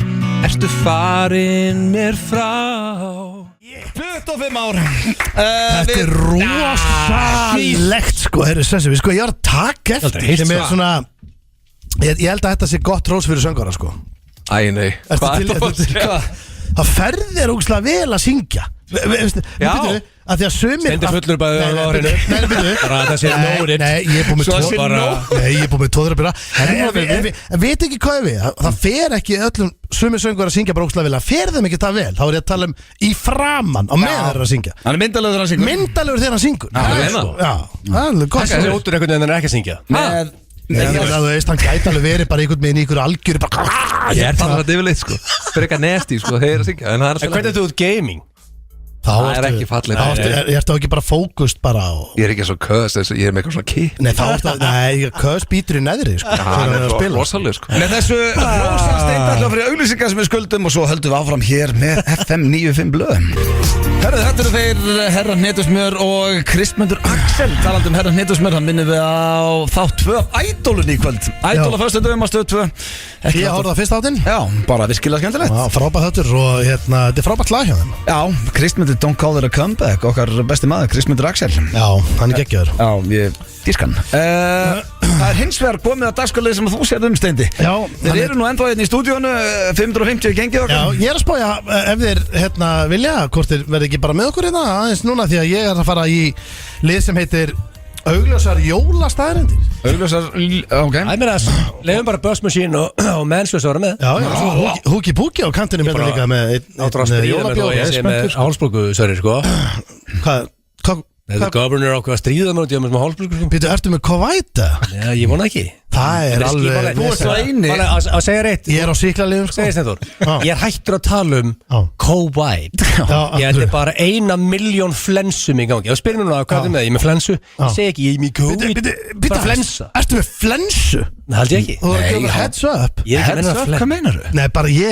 mér frá. 25 ár. Þetta er rosalegt sko, Svessi, sko, ég var að taka eftir sem er svona, ég held að þetta sé gott rós fyrir söngara sko. Æ, nei. Það ferðir ógæslega vel að syngja. Já. Að því að sumir Stendur fullur bæði á árinu. Bara að það sé nóritt. Nei, ég er búin með tóður að byrja. En veit ekki hvað við. Það fer ekki öllum sumir söngur að syngja bara ógæslega vel. Það fer þeim ekki það vel. Þá er ég að tala um í framann á meðan þeir að syngja. Hann er myndalegur þegar hann syngur. Já, það er gott. Það er ótur einhvern veginn en ekki að syngja. Þú veist, hann gæti alveg verið bara einhvern veginn í einhverju algjöru. Ég er það yfirleitt sko. Fyrir eitthvað nesti sko, þeir að syngja. En hvernig er þú út gaming? Það er ekki fallið. Ég ertu ekki bara fókust bara á... Ég er ekki svo köst, ég er með eitthvað svona kick. Nei, þá ertu nei, köst býtur í neðri, sko. Það er rosalega, sko. Með þessu rosa steindalla fyrir auglýsingar sem við skuldum og svo höldum við áfram hér með FM 95 blöð. Herðu, þetta eru þeir Herra Hnetusmjör og Kristmundur Axel. Talandi um Herra Hnetusmjör, hann minnum við á þátt 2 af Ædólunni í kvöld. Ædól á föstudöfum á stöð 2. Ég horfði á fyrsta þáttinn. Já, bara virkilega skemmtilegt. Já, frábært þáttur og þetta er frábært lag hjá þeim. Já, Kristmundur Don't Call It a Comeback, okkar besti maður, Kristmundur Axel. Já, hann er geggjaður. Já, ég dýrskan. Það er hins vegar komið að dagskalið sem þú séð Steindi. Já. Þeir eru nú ennþá hérna í stúdíónu, 550 gengið okkar. Já, ég er að spája ef þeir vilja, hvort þeir verði ekki bara með okkur hérna aðeins núna því að ég er að fara í lið sem heitir Augljósar jólastaðarendir. Augljósar, ok. Það meina að leiðum bara Buzz Machine og Manslös ára með. Já, svo Húki Búki á kantinu með líka með jólabjóð. Ég sé með hálsbólgu, sorry, sko. Hvað? The governor ákveða að stríða mér út í að með hálsbólgu. Býtu, ertu með Kovæta? Já, ég vona ekki. Það er alveg... Þú ert svo eini. Að segja reitt. Ég er á síklarliðum, sko. Segir Steinþór. Ég er hættur að tala um Kovæt. Ég ætti bara 1 milljón flensum í gangi. Ef þú spyrir mér núna hvað er með, ég er með flensu. Ég segi ekki, ég er með Kovæt. Bara flensa. Ertu með flensu? Það held ég ekki. Þú er ekki heads up. Heads up, hvað meinar þú? Nei, bara ég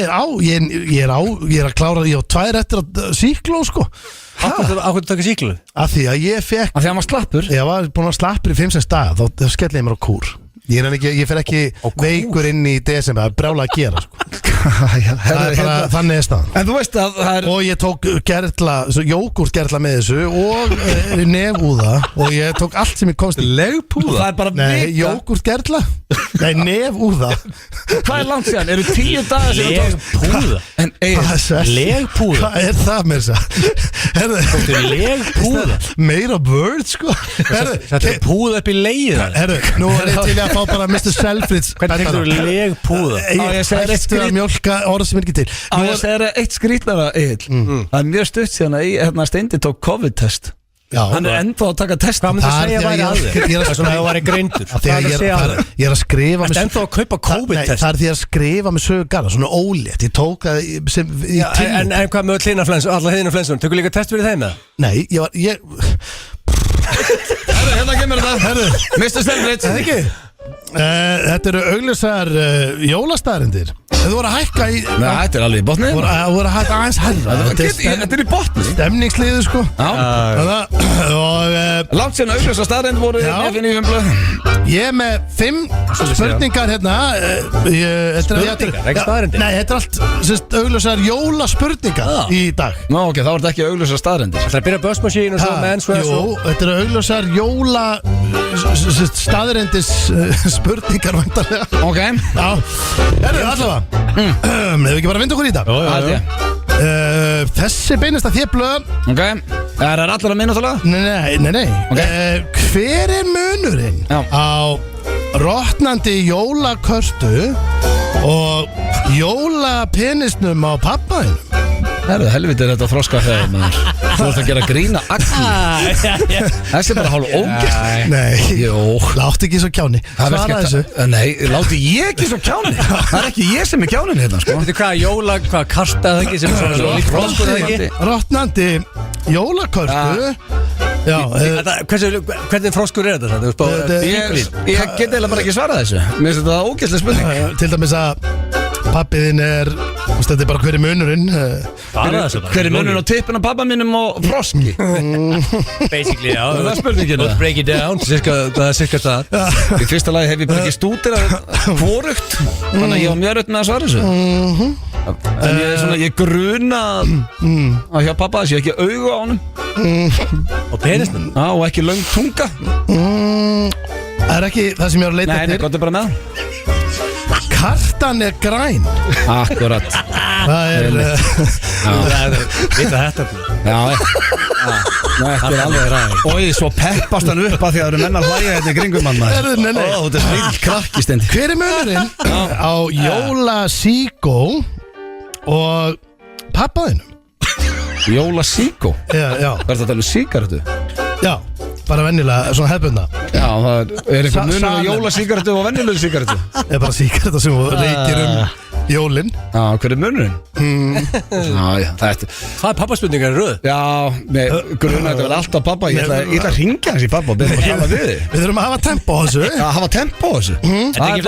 er að klára, ég á 2 eftir að síkló, sko. Ákveðu taka síklu? Af því að ég fekk... Af því að maður slappur? Ég var búin að slappur í 5-6 daga, þá skelli ég mér á kúr. Ég fer ekki veikur inn í desember, það er brjála að gera, sko. Það er bara, þannig er staðan. En þú veist að það er... Og ég tók jógúrtgerla með þessu og nefúða og ég tók allt sem ég komst í. Legpúða? Það er bara vika. Nei, jógúrtgerla. Nei, nefúða. Hvað er langt síðan? Eru 10 dagar sem þú tókst? Legpúða? Legpúða? Hvað er það með þess að? Legpúða? Made of words, sko. Þetta er púða upp í leiðan. Nú er ég til að fá bara Mr. Selfridge. Hvernig tekur þú legpúða? Ég hættu að mjólka orð sem er ekki til. Ég segir eitt skrítnara, Egill. Það er mjög stutt síðan að Steindi tók COVID-test. Hann er ennþá að taka test. Hvað myndi að segja væri að þig? Það er svona að það væri greindur. Ég er að skrifa Það er ennþá að kaupa COVID-test. Það er því að skrifa með sögara, svona ólétt. Ég tók það sem í tillit. En hvað með alla hliðina flensunum? Tökur líka test fyrir þeim eða? Nei, Hérna kemur þetta. Mr. Selfridge. Þetta eru augljósar jólastaðarendir. Þú voru að hækka í... Nei, þetta er alveg í botni. Þú voru að hækka aðeins herra. Þetta er í botni. Stemningsliðu, sko. Langt síðan augljósar staðarend voru FN í umblöð. Ég er með 5 spurningar hérna. Spurningar, ekki staðarendir? Nei, þetta er allt augljósar jólaspurningar í dag. Ná, ok, þá er þetta ekki augljósar staðarendir. Það er að byrja Buzz Machine og svo Manswear. Jú, þetta eru augljósar jóla staðarendis spurningar vantarlega. Ok. Já, allavega. Hefur við ekki bara vind okkur í þetta? Þessi beinist að þér blöð. Ok, það er allar að minna þálega? Nei Hver er munurinn á rotnandi jólakörtu og jólapenisnum á pappaðinum? Helviti er þetta þroska þegar maður. Þú ert að gera grína Agni. Þessi er bara hálf ógæst. Nei, Jó. Láttu ekki svo kjáni. Svara þessu. Nei, láti ég ekki svo kjáni. Það er ekki ég sem er kjánin hérna, sko. Þetta er hvað karta það ekki sem er svona líkt froskur það ekki? Rotnandi jólakörtu. Já. Hvernig froskur er þetta? Ég get eiginlega bara ekki svarað þessu. Mér finnst þetta ógæstlega spurning. Til dæmis að pappiðinn er, þetta er bara hver er munurinn. Hver er munurinn á tippin á pappa mínum og froski? Basically, já. Það er spurningin. Let's break it down, það er cirka það. Í fyrsta lagi hef ég bara ekki stúderað hvorugt. Þannig að ég var mjög rödd með að svara þessu. En ég gruna að hjá pappa þessi ekki augu á honum. Og penisnum? Já, og ekki löng tunga. Það er ekki það sem ég var að leita eftir. Nei, gott er bara með hann. Kartan er græn. Akkurat. Það er Vita þetta. Já, þetta er alveg ræð. Og svo peppast hann upp að því að það eru menn að hlæja þetta í kringum hann. Nei. Þetta er snill krakki Steindi. Hver er munurinn á jólasíkó og pappaðinum? Jólasíkó? Já. Hvað er þetta að tala um sígarettu? Já, bara venjulega, svona hefðbundna. Já, það er einhver munur á jólasígarettu og venjulegu sígarettu. Það er bara sígaretta sem þú reykir Jólin. Já, hver munurinn? Já, það er pappaspurningar í röð? Já, grunna þetta vel alltaf pappa. Ég ætla að ringja hans í pappa og byrja að tala við þig. Við þurfum að hafa tempo á þessu. Já, hafa tempo á þessu.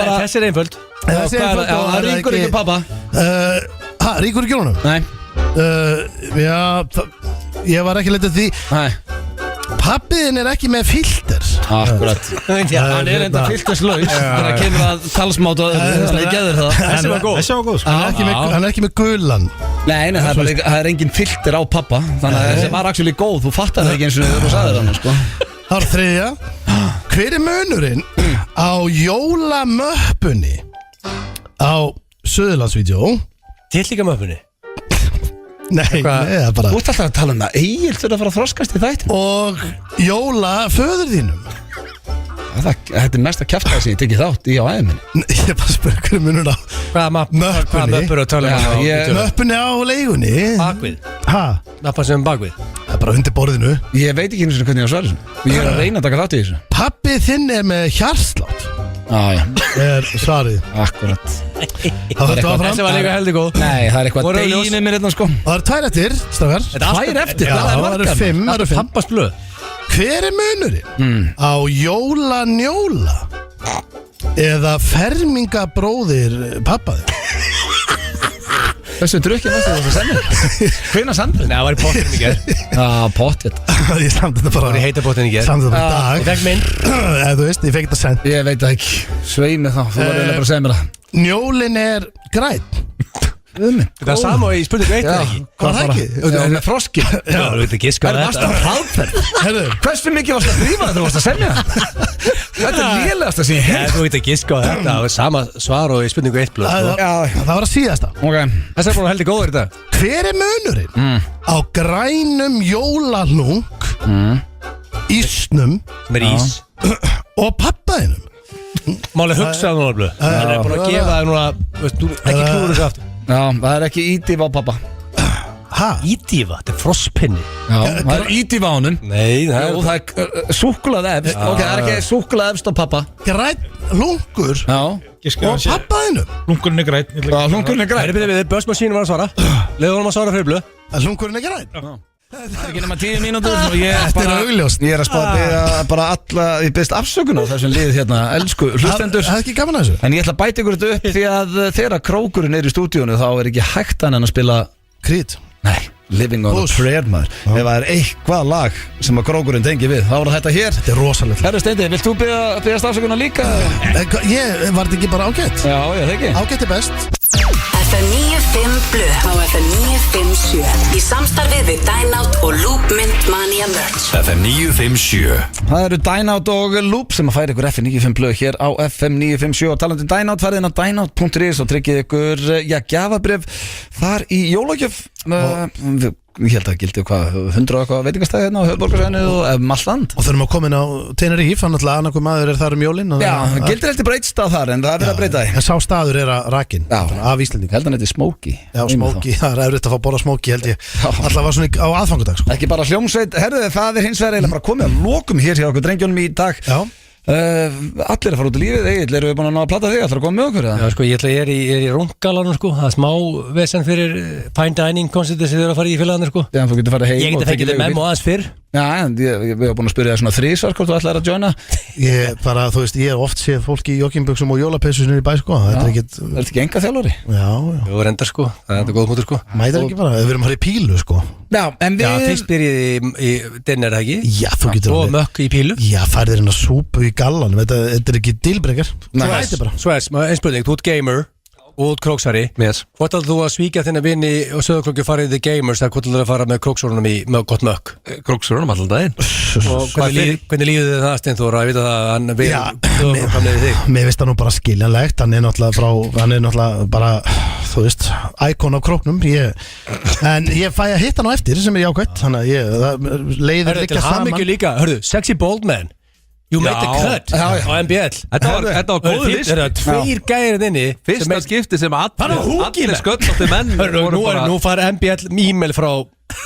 Þessi er einföld. Það ríkur ekki pappa. Ríkur ekki honum? Nei. Ég var ekki letið því. Nei. Pappiðin er ekki með filter. Akkurat. Hann er enda filterslaus þegar það kemur að talsmátt og þannig að geður það. Þessi var góð. Hann er ekki með gulan. Nei, það er engin filter á pappa. Þannig að þessi var actually góð. Þú fattar það ekki eins og þú sagðir hann, sko. Það var þriðja. Hver er munurinn á jólamöppunni á Suðurlandsvídeó? Til líka möppunni? Nei, það er bara. Þú ert alltaf að tala um það. Egil þurfa að fara að þroskast í þættin. Og jólaföður þínum. Þetta er mesta kjaftaði sem ég tekið þátt í á æðminni. Ég bara spurði hverju munur á Hvaða möppur að tala um? Möppunni á leigunni. Bakvið? Möppa sem bakvið? Það er bara undir borðinu. Ég veit ekki eins og hvernig ég á svara þessu. Ég er að reyna að taka þátt í þessu. Pappi þinn er með hjartslátt. Já. Er svarið. Akkurat. Þessi var líka heldur góð. Nei, það er eitthvað deginni mér hérna, sko. Það er 2 eftir, stafgar. 2 eftir? Það eru 5. Það er pappast blöð. Hver er munurinn á jólanjóla eða fermingabróðir pappaðir? Þessu drukki næstu þess að senda. Hvenær sendur? Nei, það var í pottin í gerð. Já, pottin. Ég samti þetta bara. Það var í heita pottin í gerð. Samti þetta bara í dag. Ég fekk minn. Þú veist, ég fekk þetta send. Ég veit það ekki. Svei mig þá, þú var eiginlega bara að segja mér það. Njólin er græn. Það er sama og ég spurði ekki ekki. Hvað er það ekki? Það er með froskin. Já, þú veit ekki sko þetta. Það varst að hraðferð. Hversu mikið varst að drífa þetta þú varst að semja þetta? Þetta er lélegasta sem ég hef. Þú veit ekki sko þetta. Það var sama svar og ég spurði ekki blöð. Það var að síðasta. Þess er búin heldur góður í dag. Hver er munurinn á grænum jólalung, ísnum og pappaðinum? Máli hugsaði núna blöð. Það er búin að gefa það núna, ekki klúður þessu aftur. Já, það er ekki ídífa á pappa. Ídífa? Þetta er frostpinni. Já, það er ídífa á honum. Nei, það er súkkulaði efst. Ok, það er ekki súkkulaði efst á pappa. Græn lungur og pappaðinum. Lungurinn er græn. Já, lungurinn er græn. Það er börsmaskínu var að svara. Leður honum að svara fyrir blöð. Lungurinn er græn. Það er ekki nema 10 mínútur og ég Þetta er augljóst. Ég er að spara að bara alla, ég byrst afsökun á þessum liðið hérna, elsku hlustendur. Það er ekki gaman að þessu. En ég ætla að bæta ykkur þetta upp því að þegar krókurinn er í stúdíónu þá er ekki hægt hann að spila Creed. Nei, Living on a Prayer maður. Ef það er eitthvað lag sem að krókurinn tengi við, þá er þetta hér. Þetta er rosalegt. Herru Steindi, vilt þú biðast afsökunar líka? Ég var þetta ekki bara ágætt. Já, ég þekki. Ágætt er best. FM 95 Blu á FM 957 í samstarfið við Dynout og Loopmynd Mania Merch. FM 957. Það eru Dynout og Loop sem að færa ykkur FM 95 Blu hér á FM 957 og talandi Dynout farið inn á dynout.is og tryggið ykkur gjafabrif þar í jólagjöf. Ég held að gildi hvað 100 eitthvað veitingastæði hérna á höfuðborgarsvæðinu og allt land. Og þurfum að koma inn á Tenerife, hann alltaf annarkur maður er þar jólin. Já, gildir eftir bara eitt stað þar en það er verið að breyta því. En sá staður er að rakin af Íslanding. Held að þetta er Smokey. Já, Smokey, það er efriðt að fá að borða Smokey held ég. Alltaf var svona á aðfangadag sko. Ekki bara hljómsveit, herðu það er hins vegar eiginlega bara komið að lokum hér hjá okkur drengjónum í dag. Já. Allir að fara út í lífið, Egil, erum við búin að ná að plata þig, ætlar að koma með okkur? Já, sko, ég er í rungalanum, sko, það er smá vesen fyrir fine dining koncepti sem þið eru að fara í félagarnir, sko. Já, þú getur farið heim. Ég geti fengið þið memo aðeins fyrr. Já, en við erum búin að spyrja það svona 3 svar hvort þú ætlar að joina. Þú veist, ég hef oft séð fólki í joggingbuxum og jólapeysu sinni í bæ, sko. Þetta er ekki enga þjálfari? Já. Jú, reyndar, sko, það er góð mútur, sko. Mætar ekki bara, við erum að fara í pílu, sko. Já, en við... Já, fyrst byrjið í dinner, ekki? Já, þú getur og mökk í pílu. Já, færðir inn að súpu í gallanum, þetta er ekki dealbreaker. Svo eins spurning, þú ert gamer og króksari. Yes. Hvort ætlar þú að svíkja þinna vini og sögurklokki farið í The Gamers eða hvort ætlar þú að fara með króksórunum í gott mökk? Króksórunum allan daginn. Og hvernig líður þið það, Steinþór, að vita það að hann vil Mér finnst það nú bara skiljanlegt, hann er náttúrulega bara, þú veist, íkon af króknum. En ég fæ að hitta hann á eftir sem er jákvæmt, þannig að leiðir líka saman. Hörðu, Sexy Bold Man You made the cut á MBL. Þetta var góður list. Það er 2 gæðir inni. Fyrsta skipti sem allir sköllótti menn. Nú fær MBL e-mail frá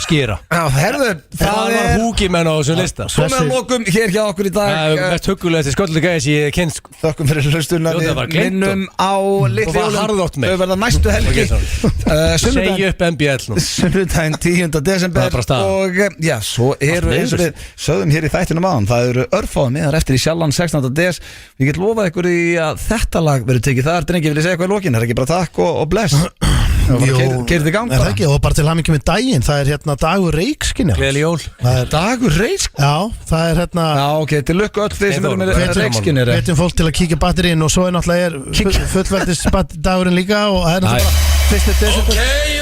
skýra. Já, herðu, það var húkimenn á þessum lista. Svo með lokum hér hjá okkur í dag. Það er mest huggulega til sköldlega gæði sem ég kynst. Þökkum fyrir hlustunna. Við minnum á litli jólum. Þau verða næstu helgi. Segja upp MBL nú. Sunnudaginn 10. desember. Og já, svo eru eins og við sögðum hér í þættinum áðan. Það eru örfáðum miðar eftir í Sjallan 16. des. Ég get lofað ykkur í að þetta lag verður tekið þar. Drengi, vil ég segja eitthvað í lokin? Er ekki bara takk og bless? Keirið í gang bara. Og bara til hamingju með daginn. Það er hérna Dagur Reykskynja. Gleðileg jól. Dagur Reykskynja? Já, það er hérna. Já, ok, til lukku öll þeir sem eru með Reykskynja. Hvetjum fólk til að kíkja batterín og svo er náttúrulega fullveldis dagurinn líka og það er náttúrulega bara 1. desember.